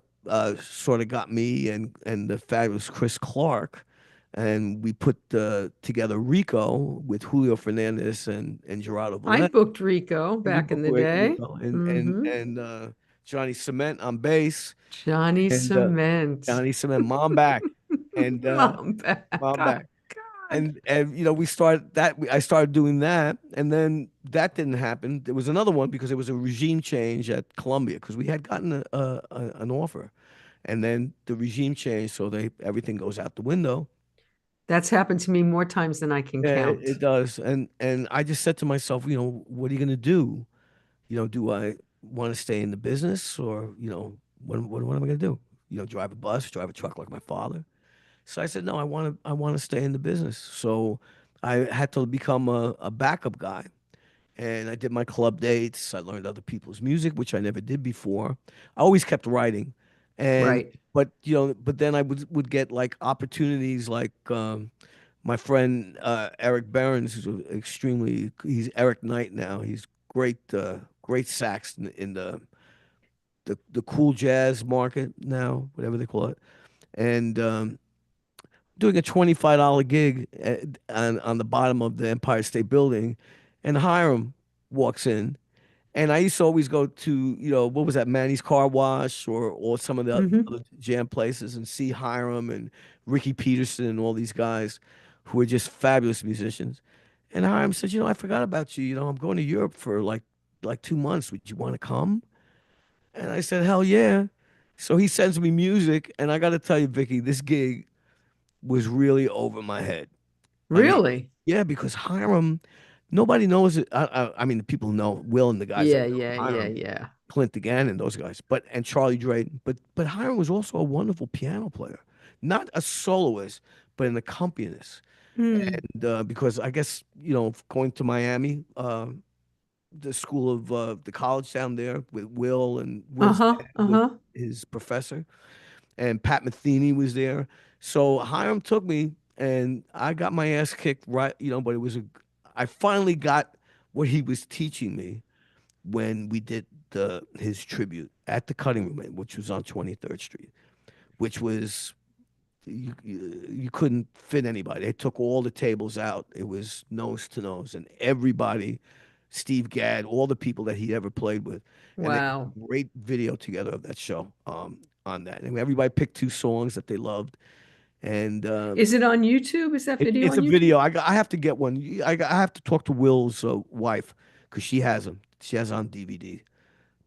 sort of got me and the fabulous Chris Clark, and we put together Rico with Julio Fernandez and Gerardo I Valenzuela. booked Rico You back in booked the great day. Rico Hmm. and Johnny Cement on bass Johnny and Cement. Johnny Cement, Mom Back, and Mom back. Mom Oh, Back. God. And we started that. I started doing that, and then that didn't happen. There was another one because there was a regime change at Columbia because we had gotten an offer, and then the regime changed, so they everything goes out the window. That's happened to me more times than I can Yeah, count. it does. And I just said to myself, what are you gonna do? Do I want to stay in the business, or what am I gonna do? Drive a bus, drive a truck like my father. So I said, no, I want to stay in the business. So I had to become a backup guy. And I did my club dates. I learned other people's music, which I never did before. I always kept writing. And Right. but then I would get like opportunities like my friend Eric Behrens, he's Eric Knight now. He's great sax in the cool jazz market now, whatever they call it. And doing a $25 gig on the bottom of the Empire State Building, and Hiram walks in. And I used to always go to, what was that, Manny's Car Wash or some of the Hmm. other jam places and see Hiram and Ricky Peterson and all these guys who are just fabulous musicians. And Hiram said, I forgot about you. I'm going to Europe for like 2 months. Would you want to come? And I said, hell yeah. So he sends me music, and I got to tell you, Vicky, this gig was really over my head. I mean, Really? yeah, because Hiram, nobody knows it. I mean, the people know Will and the guys that Yeah, know yeah, yeah, Hiram, yeah. Clint again, and those guys, and Charlie Drayton. But Hiram was also a wonderful piano player, not a soloist, but an accompanist. Hmm. And because I guess going to Miami, the school of the college down there with Will and Will's Uh-huh. dad was Uh-huh. his professor, and Pat Metheny was there. So Hiram took me, and I got my ass kicked right, but I finally got what he was teaching me when we did his tribute at the Cutting Room, which was on 23rd Street, which was you couldn't fit anybody. They took all the tables out. It was nose to nose, and everybody, Steve Gadd, all the people that he ever played with, and they put Wow. a great video together of that show on that. And everybody picked two songs that they loved, and Is it on YouTube? Is that video it's on a YouTube? video. I have to get one. I have to talk to Will's wife because she has them. She has it on DVD,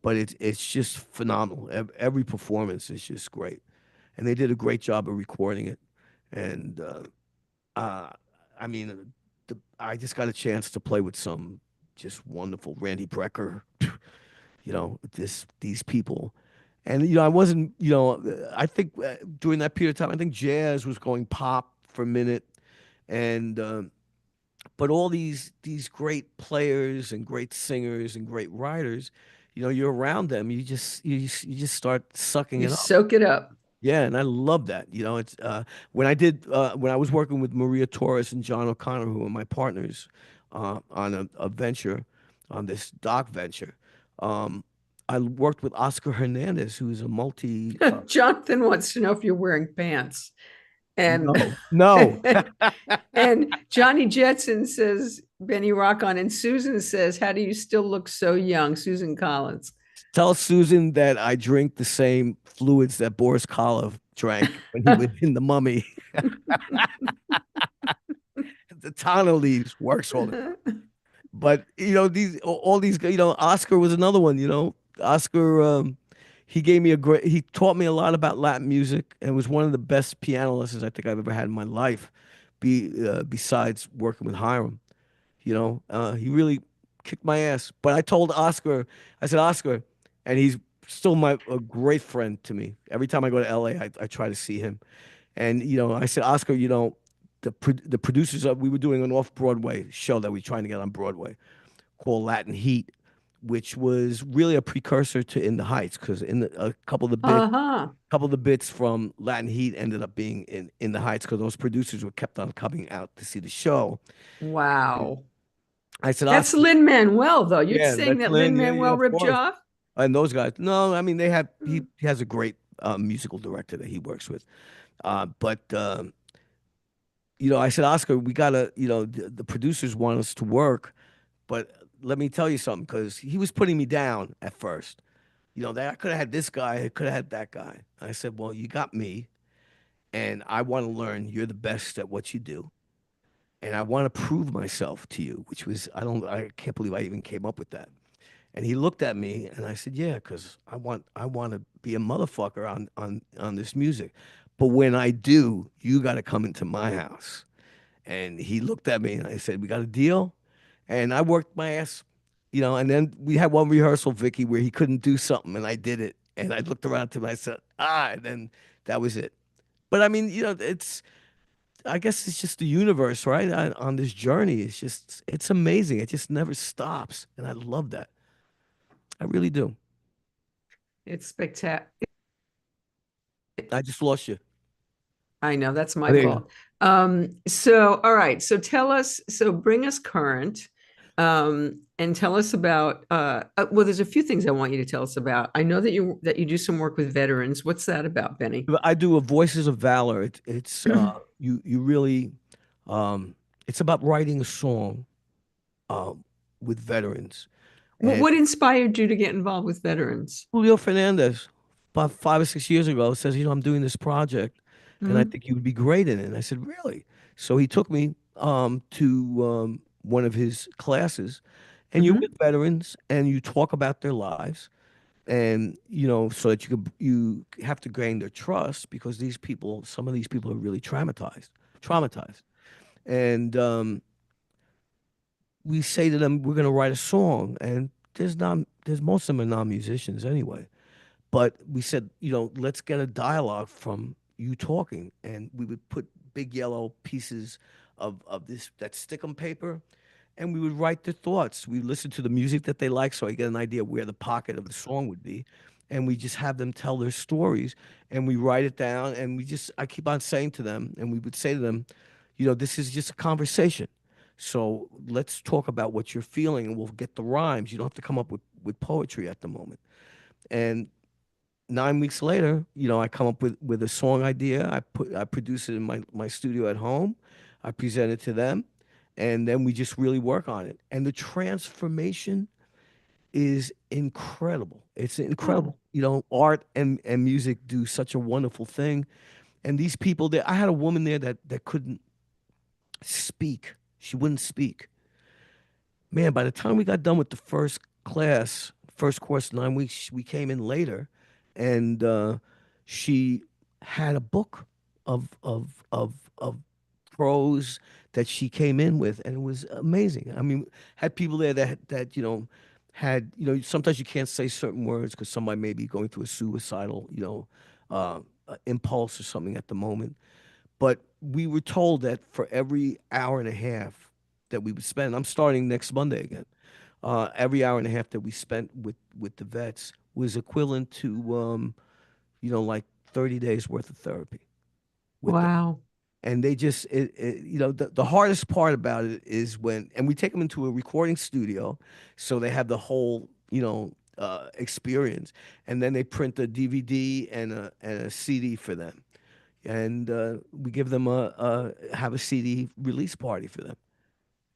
but it's just phenomenal. Every performance is just great, and they did a great job of recording it. And uh, I mean, I just got a chance to play with some just wonderful Randy Brecker, these people. And I wasn't, I think during that period of time, I think jazz was going pop for a minute, and but all these great players and great singers and great writers, you're around them, you just start sucking You it up. soak it up. Yeah, and I love that. It's when I was working with Maria Torres and John O'Connor, who are my partners on a venture, on this doc venture. Um, I worked with Oscar Hernandez, who's a multi. Jonathan wants to know if you're wearing pants. And No, no. and Johnny Jetson says Benny Rock on, and Susan says, "How do you still look so young?" Susan Collins. Tell Susan that I drink the same fluids that Boris Karloff drank when he was in The Mummy. The Tana leaves works all the. But these all these Oscar was another one. Oscar he gave me he taught me a lot about Latin music and was one of the best piano lessons I think I've ever had in my life. Besides working with Hiram, he really kicked my ass. But I told Oscar, I said, Oscar, and still my a great friend to me. Every time I go to LA, I try to see him. And I said, Oscar, the producers of we were doing an off Broadway show that we are trying to get on Broadway called Latin Heat, which was really a precursor to In the Heights, because a Uh-huh. couple of the bits from Latin Heat ended up being in the Heights because those producers were kept on coming out to see the show. Wow. I said, That's Oscar, Lin-Manuel, though. You're yeah, saying that's that Lynn, yeah, yeah, Lin-Manuel of ripped you course. off? And those guys, no, I mean Hmm. he has a great musical director that he works with. But I said, Oscar, we gotta, the producers want us to work, but let me tell you something, because he was putting me down at first. That I could have had this guy, I could have had that guy. I said, well, you got me, and I want to learn. You're the best at what you do, and I want to prove myself to you, which was I can't believe I even came up with that. And he looked at me, and I said, yeah, because I want to be a motherfucker on this music, but when I do, you got to come into my house. And he looked at me, and I said, we got a deal. And I worked my ass, and then we had one rehearsal, Vicky, where he couldn't do something, and I did it. And I looked around to him, I said, and then that was it. But I mean, I guess it's just the universe, right? On this journey, it's amazing. It just never stops. And I love that. I really do. It's spectacular. I just lost you. I know that's Oh, my there you go. fault. All right. So tell us, so bring us current, and tell us about, well, there's a few things I want you to tell us about. I know that you do some work with veterans. What's that about, Benny? I do a Voices of Valor. It's you really it's about writing a song with veterans. And What inspired you to get involved with veterans? Julio Fernandez, about 5 or 6 years ago, says, I'm doing this project, and I Hmm. think you would be great in it. And I said, really? So he took me to one of his classes, and you're with Hmm. veterans, and you talk about their lives, and so that you have to gain their trust, because some of these people are really traumatized, and we say to them, we're going to write a song, and there's most of them are non-musicians anyway. But we said, let's get a dialogue from you talking. And we would put big yellow pieces of this, that stickum paper, and we would write their thoughts. We listen to the music that they like, so I get an idea where the pocket of the song would be. And we just have them tell their stories, and we write it down. And I keep on saying to them, and we would say to them, this is just a conversation. So let's talk about what you're feeling, and we'll get the rhymes. You don't have to come up with poetry at the moment. And 9 weeks later, I come up with a song idea. I produce it in my studio at home. I present it to them, and then we just really work on it. And the transformation is incredible. It's incredible. Oh, Art and music do such a wonderful thing. And these people there, I had a woman there that couldn't speak. She wouldn't speak. Man, by the time we got done with the first course, 9 weeks, we came in later, and she had a book of prose that she came in with, and it was amazing. I mean, had people there that had sometimes you can't say certain words because somebody may be going through a suicidal impulse or something at the moment. But we were told that for every hour and a half that we would spend, I'm starting next Monday again. Every hour and a half that we spent with the vets was equivalent to like 30 days worth of therapy with them. wow. And they just the hardest part about it is and we take them into a recording studio, so they have the whole experience, and then they print a DVD and a CD for them, and we give them have a CD release party for them.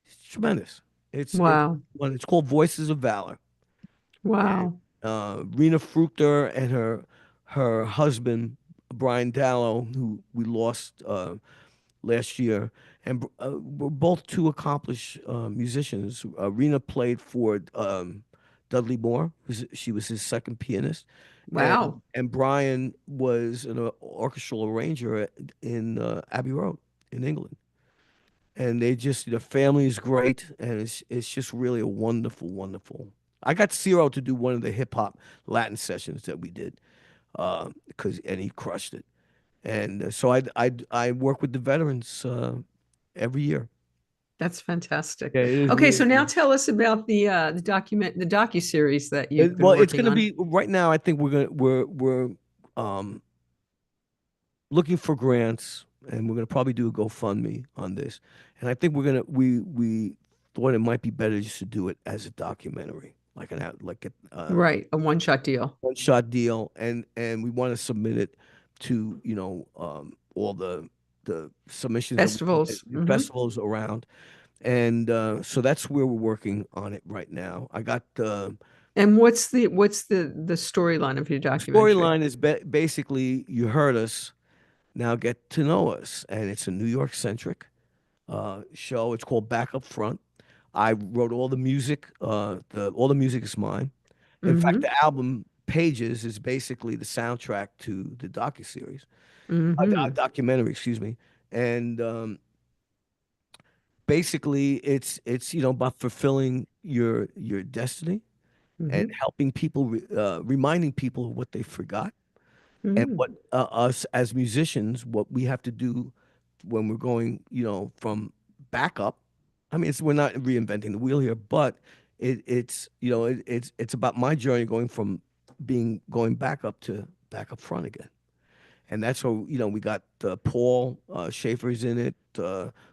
It's tremendous. It's Wow. it's called Voices of Valor. And Wow. Rena Fruchter and her husband Brian Dallow, who we lost last year, and were both two accomplished musicians. Rena played for Dudley Moore. She was his second pianist, Wow. and Brian was an orchestral arranger in Abbey Road in England. And they just the family is great, and it's just really a wonderful, wonderful. I got Ciro to do one of the hip hop Latin sessions that we did, because and he crushed it. And so I work with the veterans every year. That's fantastic. Yeah, it is Okay, really so now good. tell us about the docuseries that you've been Well, it's working going to on. be right now. I think we're um, looking for grants, and we're going to probably do a GoFundMe on this. And I think we thought it might be better just to do it as a documentary, like Right, a one-shot deal. one shot deal, and we want to submit it to all the submissions that we can get, Festivals. the festivals around, and so that's where we're working on it right now. I got And what's the storyline of your the documentary? storyline is basically you heard us, now get to know us, and it's a New York centric show. It's called Back Up Front. I wrote all the music. The all the music is mine. In fact, Mm-hmm. the album Pages is basically the soundtrack to the docuseries, Mm-hmm. documentary, excuse me. And basically, it's about fulfilling your destiny and Mm-hmm. helping people, reminding people of what they forgot, and Mm-hmm. what us as musicians, what we have to do when we're going, from backup. I mean, we're not reinventing the wheel here, but it's about my journey going from going back up to back up front again. And that's where, we got Paul Schaefer's in it,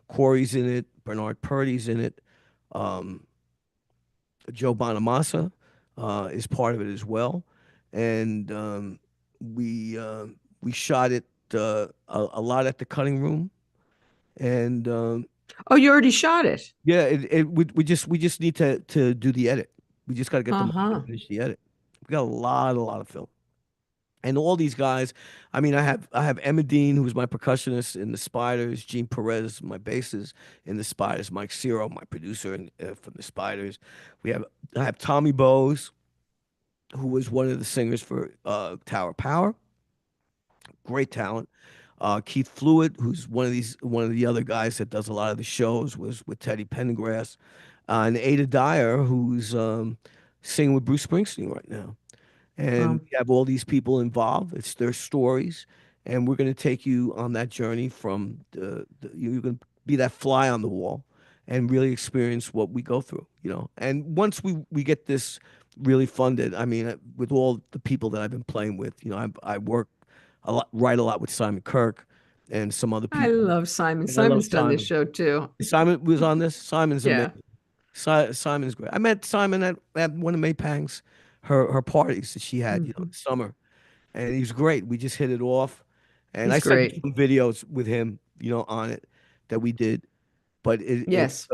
Corey's in it, Bernard Purdy's in it, um, Joe Bonamassa is part of it as well, and we uh, we shot it a lot at the cutting room, and Oh, you already shot it. yeah, we just need to do the edit. We just got to get the money to Uh-huh. finish the edit. We got a lot of film. And all these guys, I mean, I have Emma Dean, who's my percussionist in the Spiders, Gene Perez, my bassist in the Spiders, Mike Ciro, my producer from the Spiders. I have Tommy Bowes, who was one of the singers for Tower Power, great talent. Keith Fluid, who's one of the other guys that does a lot of the shows, was with Teddy Pendergrass, and Ada Dyer, who's singing with Bruce Springsteen right now. And Um, we have all these people involved. It's their stories, and we're going to take you on that journey from you're going to be that fly on the wall and really experience what we go through, And once we get this really funded, I mean, with all the people that I've been playing with, I work a lot, write a lot with Simon Kirk and some other I people, love Simon. and I love Simon's done this Simon. show too. Simon was on this. Simon's Yeah. amazing. Simon's great. I met Simon at one of May Pang's her parties that she had, in Hmm. the summer, and he was great. We just hit it off, and I He's sent you great. some videos with him, on it that we did. But Yes.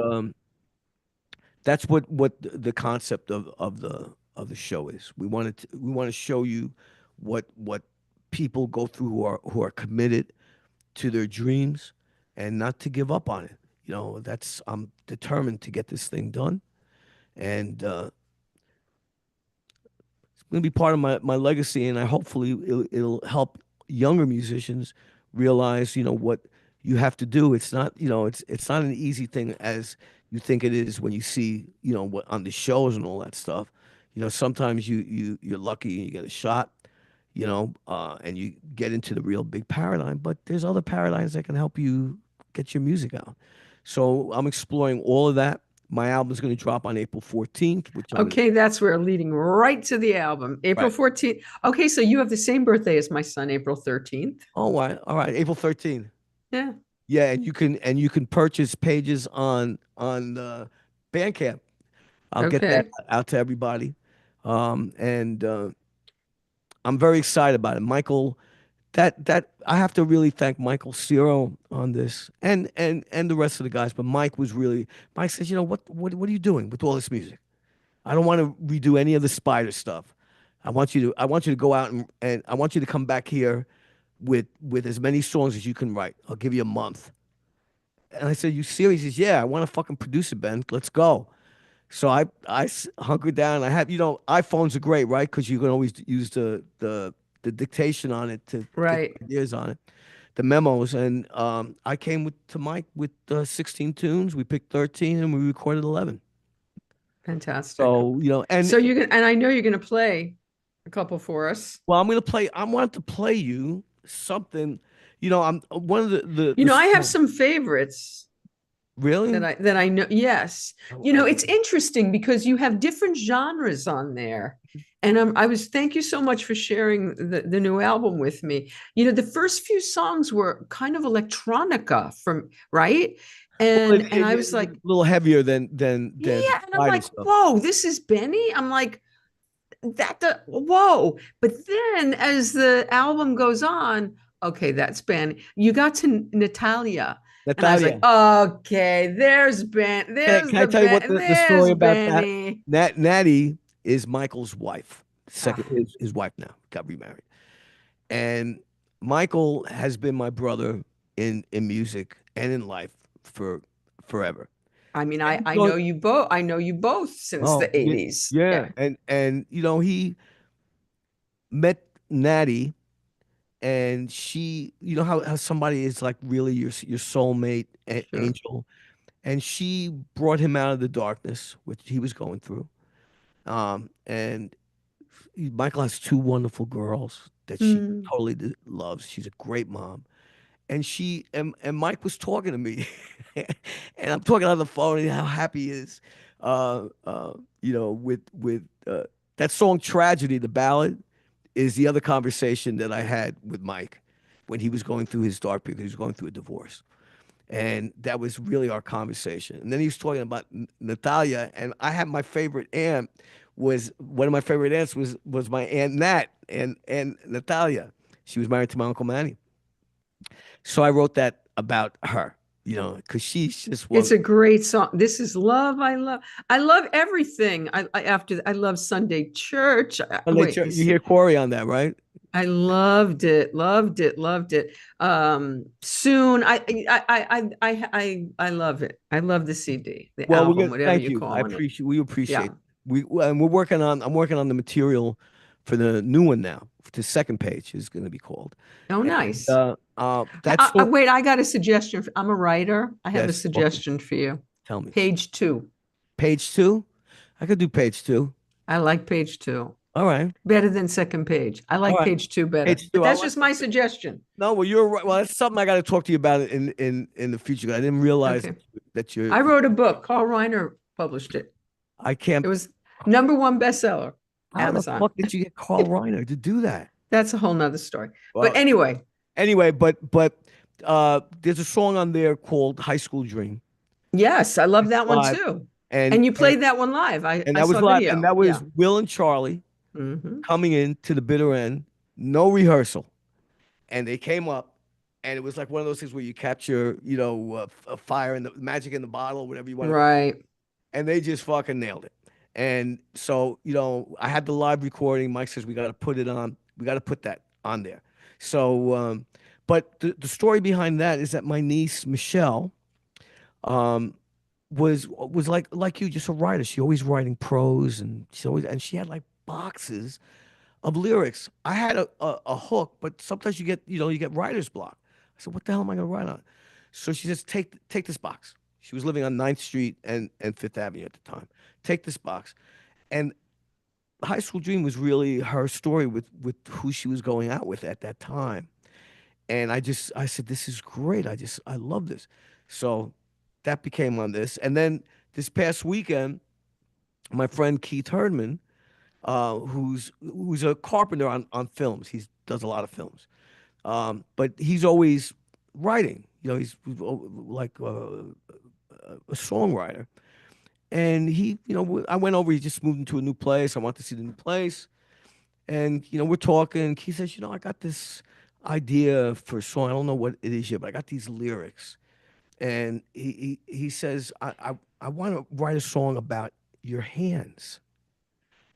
that's what the concept of the show is. We want to show you what people go through who are committed to their dreams and not to give up on it. That's I'm determined to get this thing done, and it's going to be part of my legacy, and I hopefully it'll help younger musicians realize, what you have to do. It's not, it's not an easy thing as you think it is when you see, what on the shows and all that stuff. Sometimes you're lucky and you get a shot, and you get into the real big paradigm, but there's other paradigms that can help you get your music out. So I'm exploring all of that. My album is going to drop on April 14th, which I'm Okay, that's where leading right to the album. April right. 14th. Okay, so you have the same birthday as my son, April 13th. All right, April 13th. Yeah. Yeah, and you can purchase pages on Bandcamp. I'll get that Okay. out to everybody. And I'm very excited about it. Michael, that I have to really thank Michael Ciro on this, and the rest of the guys. But Mike says, what are you doing with all this music? I don't want to redo any of the Spider stuff. I want you to go out and I want you to come back here with as many songs as you can write. I'll give you a month. And I said, "You serious?" He says, "Yeah, I want to fucking produce it, Ben. Let's go." So I hunkered down. I have, iPhones are great, right? Because you can always use the dictation on it to get Right. ideas on it, the memos. And I came to Mike with 16 tunes. We picked 13 and we recorded 11. Fantastic. So, and So and I know you're gonna play a couple for us. well, I wanted to play you something, I'm one of I have some favorites really? that I know. Yes. I It's interesting because you have different genres on there. And thank you so much for sharing the new album with me. The first few songs were kind of electronica right? Well, And I was it's a like, little heavier than yeah, and I'm Spidey like, stuff. whoa, this is Benny. I'm like, whoa. But then as the album goes on, okay, that's Benny. You got to Natalia. And I was like, Natalia, okay, there's Ben. can I tell you what the There's story about that? Benny. Natty is Michael's wife, Ah, second his wife now, got remarried. And Michael has been my brother in music and in life for forever. I mean, And he's I going, know you both. I know you both since oh, the 80s. yeah. Yeah, And he met Natty, and she, how somebody is like really your soulmate sure. angel, and she brought him out of the darkness which he was going through. And Michael has two wonderful girls that she Mm. totally loves. She's a great mom. And Mike was talking to me, and I'm talking on the phone and how happy he is, with that song "Tragedy," the ballad, is the other conversation that I had with Mike when he was going through his dark period. He was going through a divorce, and that was really our conversation. And then he was talking about Natalia, and I had my favorite aunt was one of my favorite aunts was my aunt Nat and Natalia. She was married to my uncle Manny. So I wrote that about her, because she's just It's one. a great song. This is love. I love everything. I love Sunday church. Wait, You hear Corey on that, right? I loved it, loved it, loved it. Soon, I love it. I love the CD, the Well, album, whatever thank you're you. calling it. We appreciate Yeah. it. And I'm working on the material for the new one now. The second page is going to be called. Oh, And nice. that's so, Wait, I got a suggestion. I'm a writer. I have a yes. Okay, suggestion for you. tell me. Page two. Page two. I could do page two. I like page two All right. better than second page. I All like right. page two better, Page but two. I that's like just my suggestion. No, well, you're right. Well, that's something I got to talk to you about in the future. 'Cause I didn't realize Okay. that you're. I wrote a book. Carl Reiner published it. I can't. It was #1 bestseller, How the Amazon. fuck did you get Carl Reiner to do that? That's a whole nother story. But Well, anyway, but there's a song on there called "High School Dream." yes, I love It's that one live, too. and And you and played that one live. and I that was saw live, and video. that was Yeah. Will and Charlie Hmm. coming in to the bitter end, no rehearsal, and they came up, and it was like one of those things where you capture, a fire in the magic in the bottle, whatever you want to, Right. and they just fucking nailed it. And so, I had the live recording. Mike says we got to put it on. We got to put that on there. So, but the story behind that is that my niece Michelle, um, was like you, just a writer. She always writing prose, and she had like boxes of lyrics. I had a hook, but sometimes you get writer's block. I said, what the hell am I going to write on? So she says, take this box. She was living on 9th Street and Fifth Avenue at the time. Take this box. And High School Dream was really her story with who she was going out with at that time. And I said, this is great. I love this. So that became on this. And then this past weekend, my friend Keith Herdman, who's a carpenter on films. He does a lot of films. But he's always writing. He's like a songwriter. And I went over. He just moved into a new place. I want to see the new place. And we're talking. He says, I got this idea for a song. I don't know what it is yet, but I got these lyrics. And he says, I want to write a song about your hands.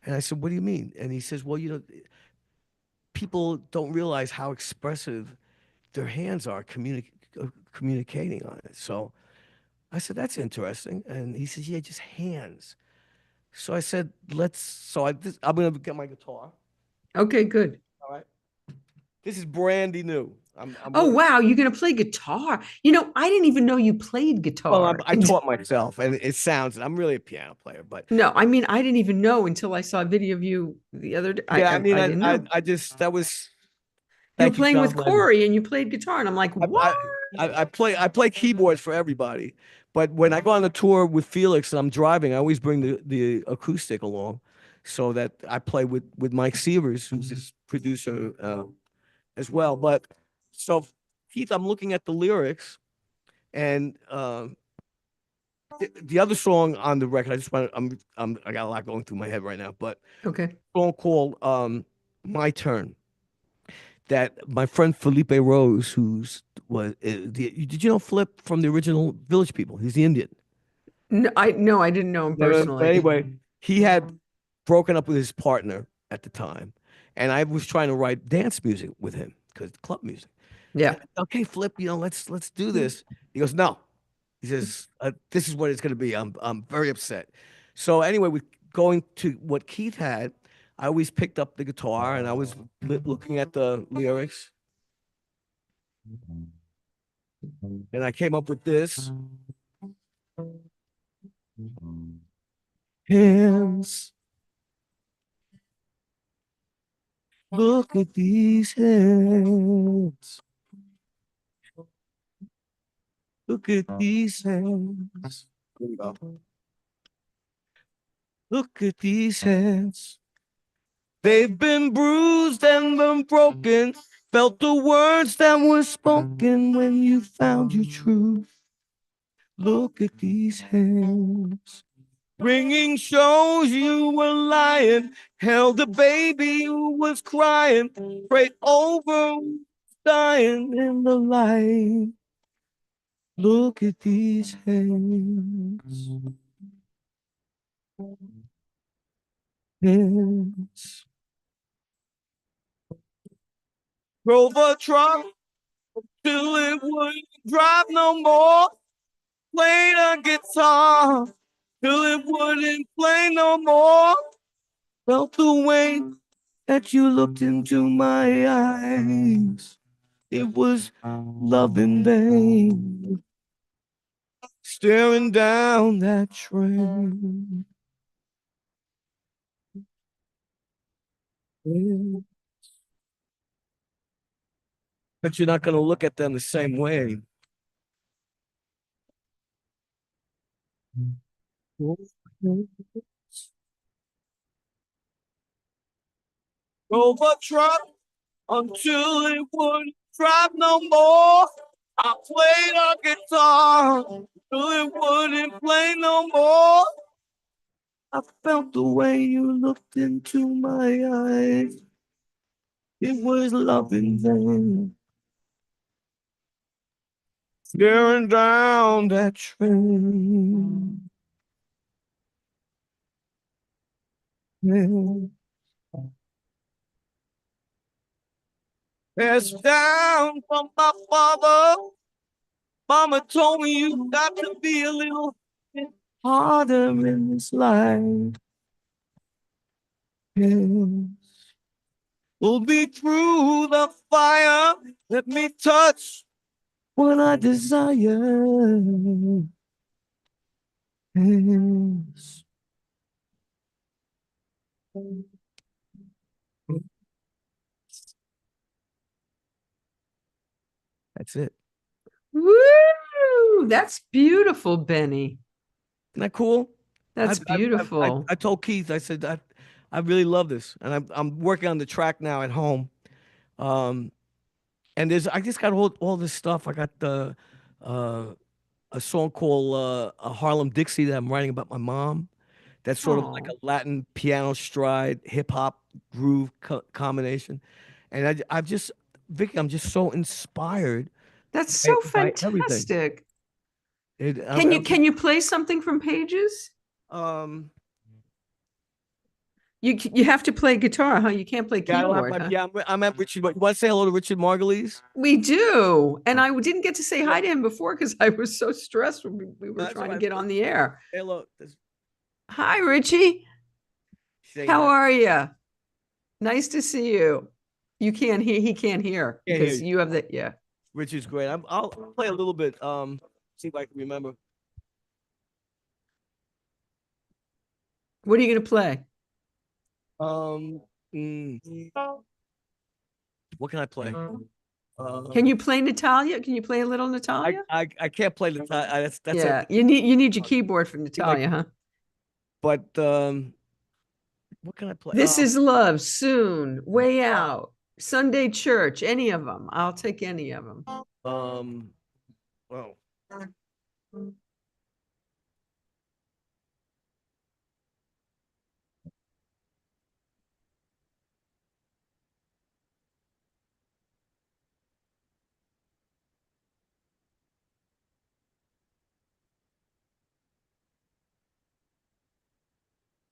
And I said, what do you mean? And he says, well, people don't realize how expressive their hands are communicating on it. So I said, that's interesting. And he says, yeah, just hands. So I said, I'm going to get my guitar. Okay, good. All right. This is brandy new. Oh, wow. You're going to play guitar. You know, I didn't even know you played Well, guitar. I taught myself, and it sounds. I'm really a piano player, but No, I mean, I didn't even know until I saw a video of you the other day. yeah, I mean, I didn't know. I just that was. You were Thank you, playing John. with Corey and you played guitar. And I'm like, I, what? I play keyboards for everybody, but when I go on a tour with Felix and I'm driving, I always bring the acoustic along, so that I play with Mike Sievers, who's his producer as well. But so Keith, I'm looking at the lyrics, and the other song on the record, I just want I got a lot going through my head right now, but Okay. a song called "My Turn." That my friend Felipe Rose, did you know Flip from the original Village People? He's the Indian. No, I didn't know him Never, but personally. anyway, he had broken up with his partner at the time, and I was trying to write dance music with him because club music. Yeah. Okay, Flip, let's do this. He goes, no. He says, this is what it's going to be. I'm very upset. So anyway, with going to what Keith had, I always picked up the guitar and I was looking at the lyrics, and I came up with this. Hands, look at these hands. Look at these hands. Here we go. Look at these hands. They've been bruised and been broken. Felt the words that were spoken when you found your truth. Look at these hands. Ringing shows you were lying. Held a baby who was crying. Prayed over, dying in the light. Look at these hands. Hands. Drove a truck till it wouldn't drive no more. Played a guitar till it wouldn't play no more. Felt the way that you looked into my eyes. It was love in vain. Staring down that train. But you're not going to look at them the same way. Drove a truck until it wouldn't drive no more. I played a guitar till it wouldn't play no more. I felt the way you looked into my eyes. It was love in vain. Staring down that train. Passed down from my father. Mama told me you got to be a little bit harder in this life. Yes. We'll be through the fire. Let me touch what I desire. Yes. That's it. Woo! That's beautiful, Benny. Isn't that cool? That's beautiful. I told Keith, I said I really love this, and I'm working on the track now at home. Um, and I just got all this stuff. I got uh, a song called a Harlem Dixie that I'm writing about my mom. That's sort of like Oh, a Latin piano stride, hip hop groove combination. And I've just, Vicky, I'm just so inspired that's so by everything. fantastic. It, Can you play something from Pages? um, You have to play guitar, huh? You can't play yeah, I don't have keyboard, my, huh? yeah, I'm at Richard. You want to say hello to Richard Margulies? We do. And I didn't get to say hi to him before because I was so stressed when we were That's all trying to right. get on the air. Hello. Hi, Richie. Say How hi. are you? Nice to see you. You can't hear, he can't hear Can't hear because you. you have the, yeah. Which is great. I'll play a little bit. See if I can remember. What are you going to play? Um, mm, what can I play? Can you play Natalia? Can you play a little Natalia? I can't play the. That's Yeah, a. you need your keyboard for Like, Natalia, huh? but what can I play? This is love, soon, way out, Sunday church, any of them. I'll take any of them. Um, well,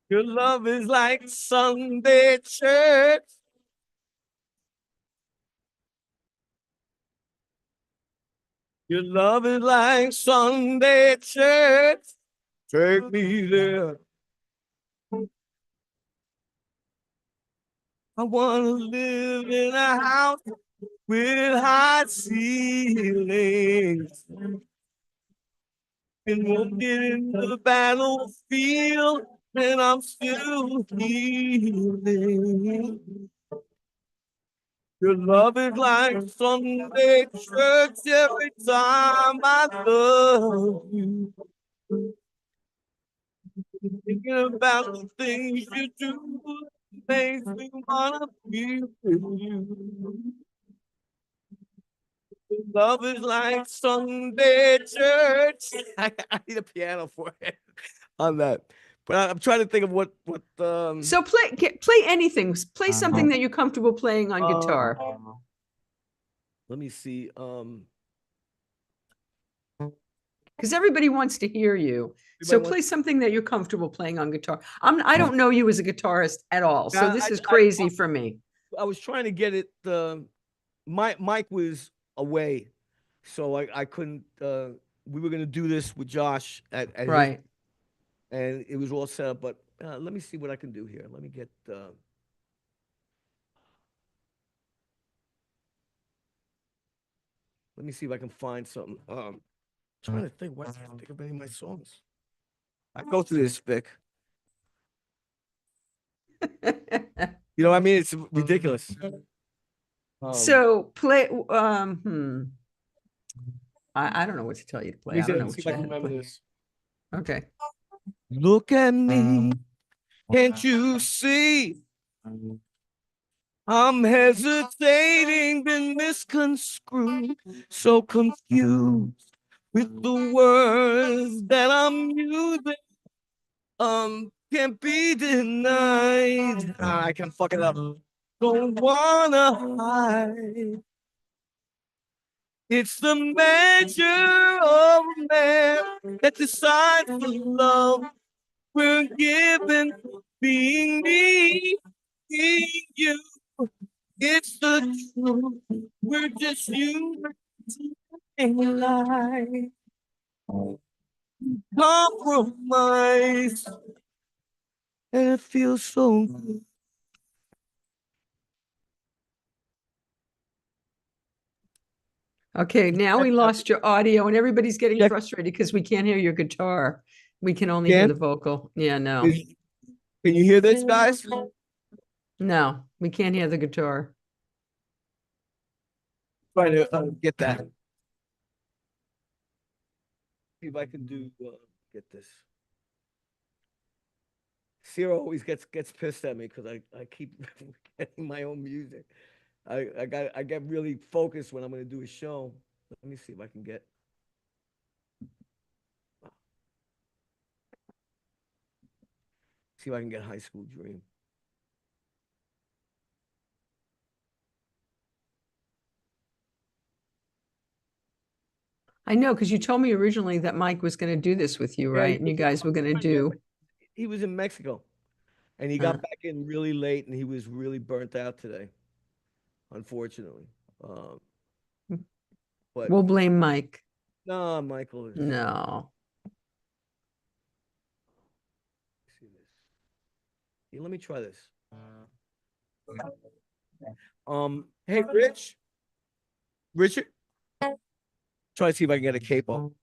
your love is like Sunday church. Your love is like Sunday church. Take me there. I want to live in a house with high ceilings. And we'll get into the battlefield, and I'm still healing. Your love is like Sunday church every time I love you. Thinking about the things you do makes me wanna be with you. Love is like Sunday church. I need a piano for it on that. But I'm trying to think of what So play anything. Play something that you're comfortable playing on guitar. let me see. Because everybody wants to hear you. So Everybody play wants, something that you're comfortable playing on guitar. I don't know you as a guitarist at all. So I, this is I, crazy for me. I was trying to get it. Mike was away, so I couldn't. We were gonna do this with Josh at his, Right. and it was all set up. But let me see what I can do here. Let me get. Let me see if I can find something. Trying to think. What I can't think of any of my songs. I go through this, Vic. You know what I mean? It's ridiculous. So play I don't know what to tell you to play. I don't know See what if I you can had to remember play. this. Okay. Look at me. Can't you see? I'm hesitating, been misconstrued, so confused with the words that I'm using. Can't be denied. I can fuck it up. Don't wanna hide. It's the measure of man that decides the love we're given. Being me, being you. It's the truth. We're just human in life. Compromise. And it feels so good. Okay, now we lost your audio and everybody's getting Check frustrated because we can't hear your guitar. We can only hear again. the vocal. Yeah, no. Can you hear this, guys? No, we can't hear the guitar. Try to get that. See if I can do get this. Sierra always gets pissed at me because I keep getting my own music. I get really focused when I'm gonna do a show. Let me see if I can get. See if I can get High School Dream. I know because you told me originally that Mike was going to do this with you, Yeah, right? And you guys were going to do. he was in Mexico, and he Uh, got back in really late, and he was really burnt out today, unfortunately. Um, but we'll blame Mike. no, Michael is. No. See this. Here, let me try this. Hey, Richard, try to see if I can get a capo.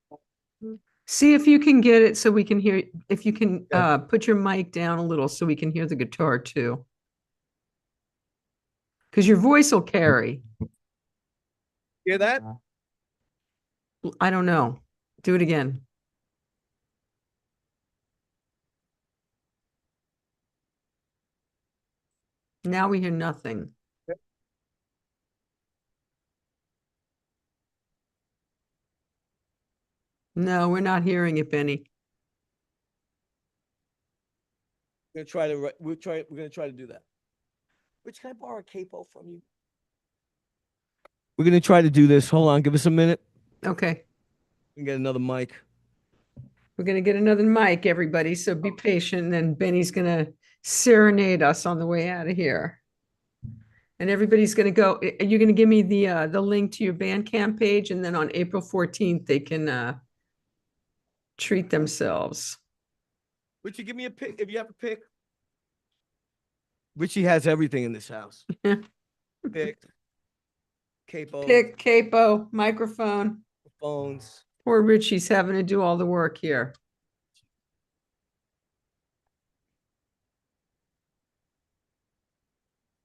See if you can get it so we can hear, if you can Yeah. put your mic down a little so we can hear the guitar too. Because your voice will carry. Hear that? I don't know. Do it again. Now we hear nothing. No, we're not hearing it, Benny. We're gonna try to we're gonna try to do that. Rich, can I borrow a capo from you? We're gonna try to do this. Hold on, give us a minute. Okay. We can get another mic. We're going to get another mic, everybody. So be patient. And Benny's going to serenade us on the way out of here. And everybody's going to go. You're going to give me the link to your Bandcamp page. And then on April 14th, they can treat themselves. Richie, give me a pick if you have a pick. Richie has everything in this house. Pick, capo, Pick, capo, microphone. phones. Poor Richie's having to do all the work here.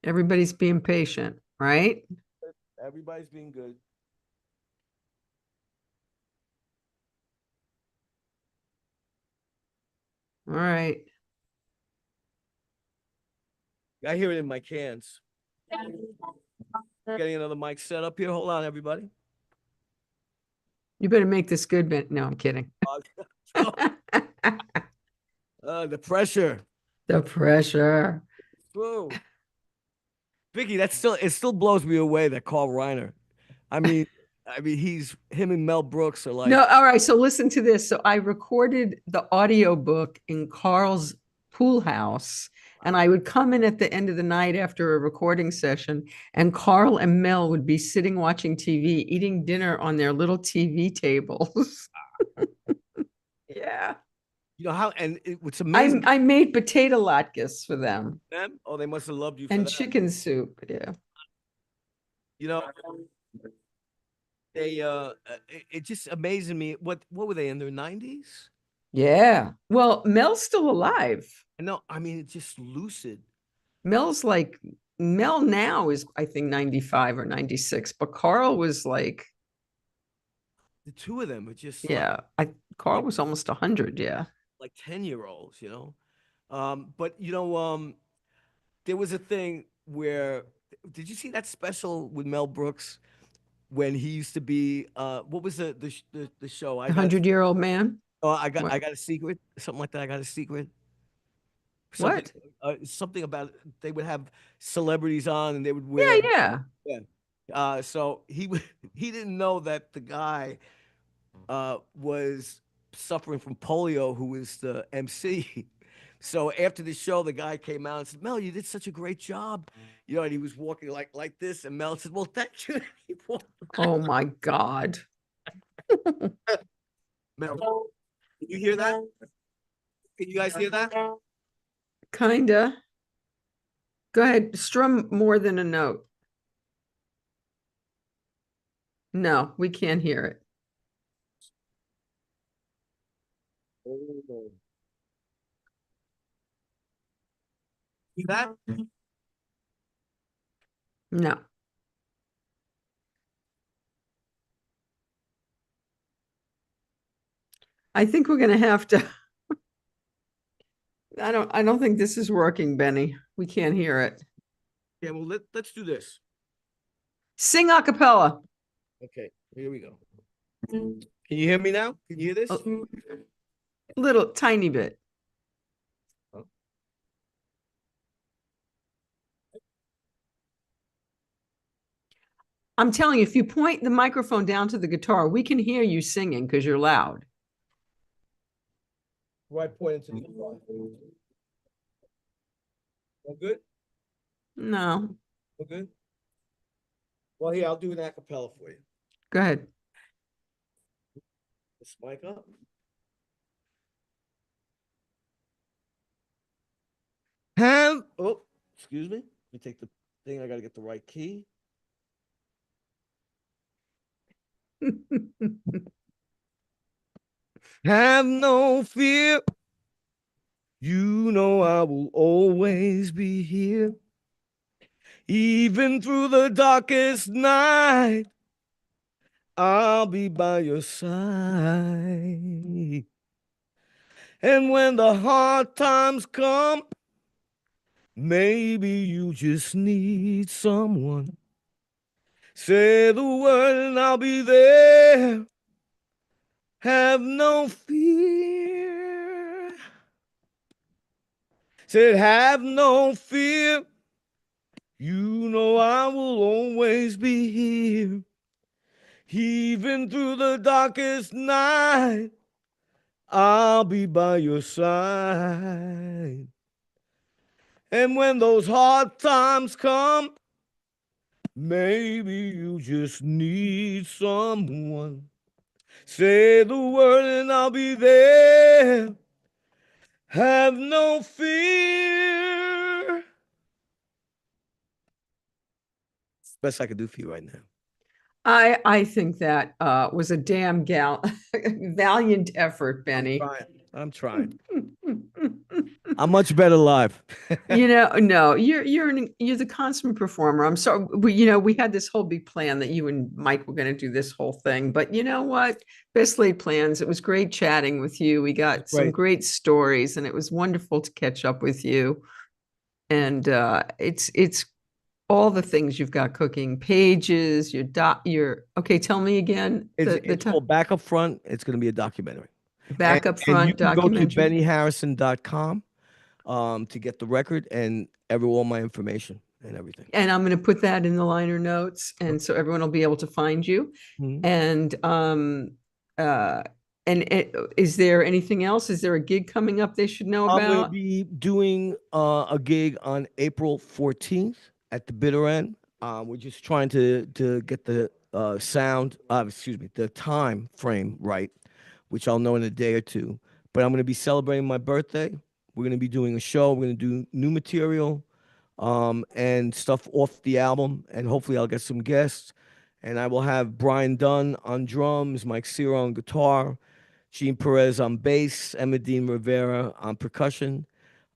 Everybody's being patient, right? Everybody's being good. All right. I hear it in my cans. Getting another mic set up here. Hold on, everybody. You better make this good, Ben. No, I'm kidding. The pressure. The pressure. Whoa. Vicki, it still blows me away that Carl Reiner. I mean, him and Mel Brooks are like. No, all right. So listen to this. So I recorded the audio book in Carl's pool house, and I would come in at the end of the night after a recording session, and Carl and Mel would be sitting watching TV, eating dinner on their little TV tables. Yeah. You know how, and what's amazing. I made potato latkes for them Them? Oh, they must have loved you for and that. chicken soup. Yeah. You know, they it just amazes me. What were they in their 90s? Yeah. Well, Mel's still alive. No, I mean it's just lucid. Mel's like Mel now is I think 95 or 96, but Carl was like, The two of them are just yeah, Carl was almost 100, yeah. like 10-year-olds, you know. But there was a thing where did you see that special with Mel Brooks when he used to be what was the show? The 100-year-old man. Oh, What? I got a secret, something like that. I got a secret. Something, What? something about they would have celebrities on and they would Yeah, wear. yeah. Yeah. So he didn't know that the guy was suffering from polio, who was the MC. So after the show, the guy came out and said, "Mel, you did such a great job." You know, and he was walking like this, and Mel said, "Well, thank you." Oh my God. Mel, can you hear that? Can you guys hear that? Kinda. Go ahead, strum more than a note. No, we can't hear it. See that? No. I think we're gonna have to. I don't think this is working, Benny. We can't hear it. Yeah, well, let's do this. Sing a cappella. Okay, here we go. Can you hear me now? Can you hear this? Little tiny bit. I'm telling you, if you point the microphone down to the guitar, we can hear you singing because you're loud. Right point into the guitar. All good? No. All good? Well, here, I'll do an acapella for you. Go ahead. This mic up. Oh, excuse me. Let me take the thing. I got to get the right key. Have no fear. You know I will always be here. Even through the darkest night, I'll be by your side. And when the hard times come, maybe you just need someone. Say the word and I'll be there. Have no fear. Said, have no fear. You know I will always be here. Even through the darkest night, I'll be by your side. And when those hard times come, maybe you just need someone. Say the word and I'll be there. Have no fear. Best I could do for you right now. I think that was a damn valiant effort, Benny. I'm trying. I'm much better live. No, you're the consummate performer. I'm sorry, we had this whole big plan that you and Mike were going to do this whole thing, but you know what? Best laid plans. It was great chatting with you. We got some great stories, and it was wonderful to catch up with you. And it's all the things you've got cooking, pages, your okay, tell me again. It's called Back Up Front. It's going to be a documentary. Back Up Front and you can documentary. go to bennyharrison.com to get the record and all my information and everything. And I'm going to put that in the liner notes, and so everyone will be able to find you. And is there anything else? Is there a gig coming up they should know about? I'm going to be doing a gig on April 14th at the Bitter End. We're just trying to get the the time frame right, which I'll know in a day or two. But I'm going to be celebrating my birthday. We're going to be doing a show. We're going to do new material and stuff off the album. And hopefully I'll get some guests. And I will have Brian Dunn on drums, Mike Ciro on guitar, Gene Perez on bass, Emma Dean Rivera on percussion.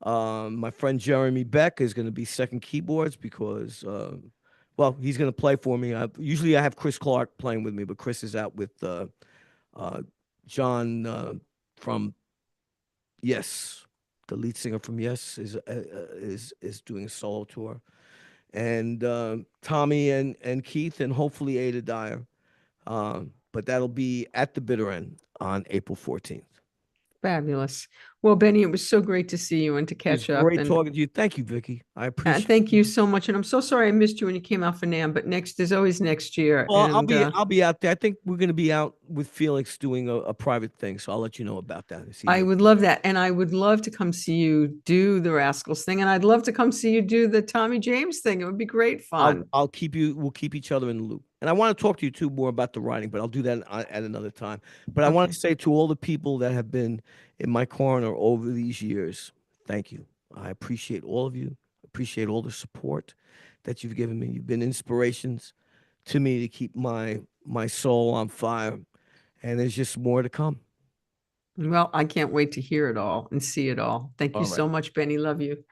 My friend Jeremy Beck is going to be second keyboards because, he's going to play for me. Usually I have Chris Clark playing with me, but Chris is out with John from Yes. The lead singer from Yes is doing a solo tour. And Tommy and Keith and hopefully Ada Dyer. But that'll be at the Bitter End on April 14th. Fabulous. Well, Benny, it was so great to see you and to catch up. Great talking to you. Thank you, Vicki. I appreciate it. Thank you so much. And I'm so sorry I missed you when you came out for NAMM, but there's always next year. Well, I'll be out there. I think we're going to be out with Felix doing a private thing, so I'll let you know about that. I would love that. And I would love to come see you do the Rascals thing. And I'd love to come see you do the Tommy James thing. It would be great fun. We'll keep each other in the loop. And I want to talk to you too more about the writing, but I'll do that at another time. But I want to say to all the people that have been in my corner over these years, thank you. I appreciate all of you. Appreciate all the support that you've given me. You've been inspirations to me to keep my soul on fire. And there's just more to come. Well, I can't wait to hear it all and see it all. Thank you so much, Benny. Love you.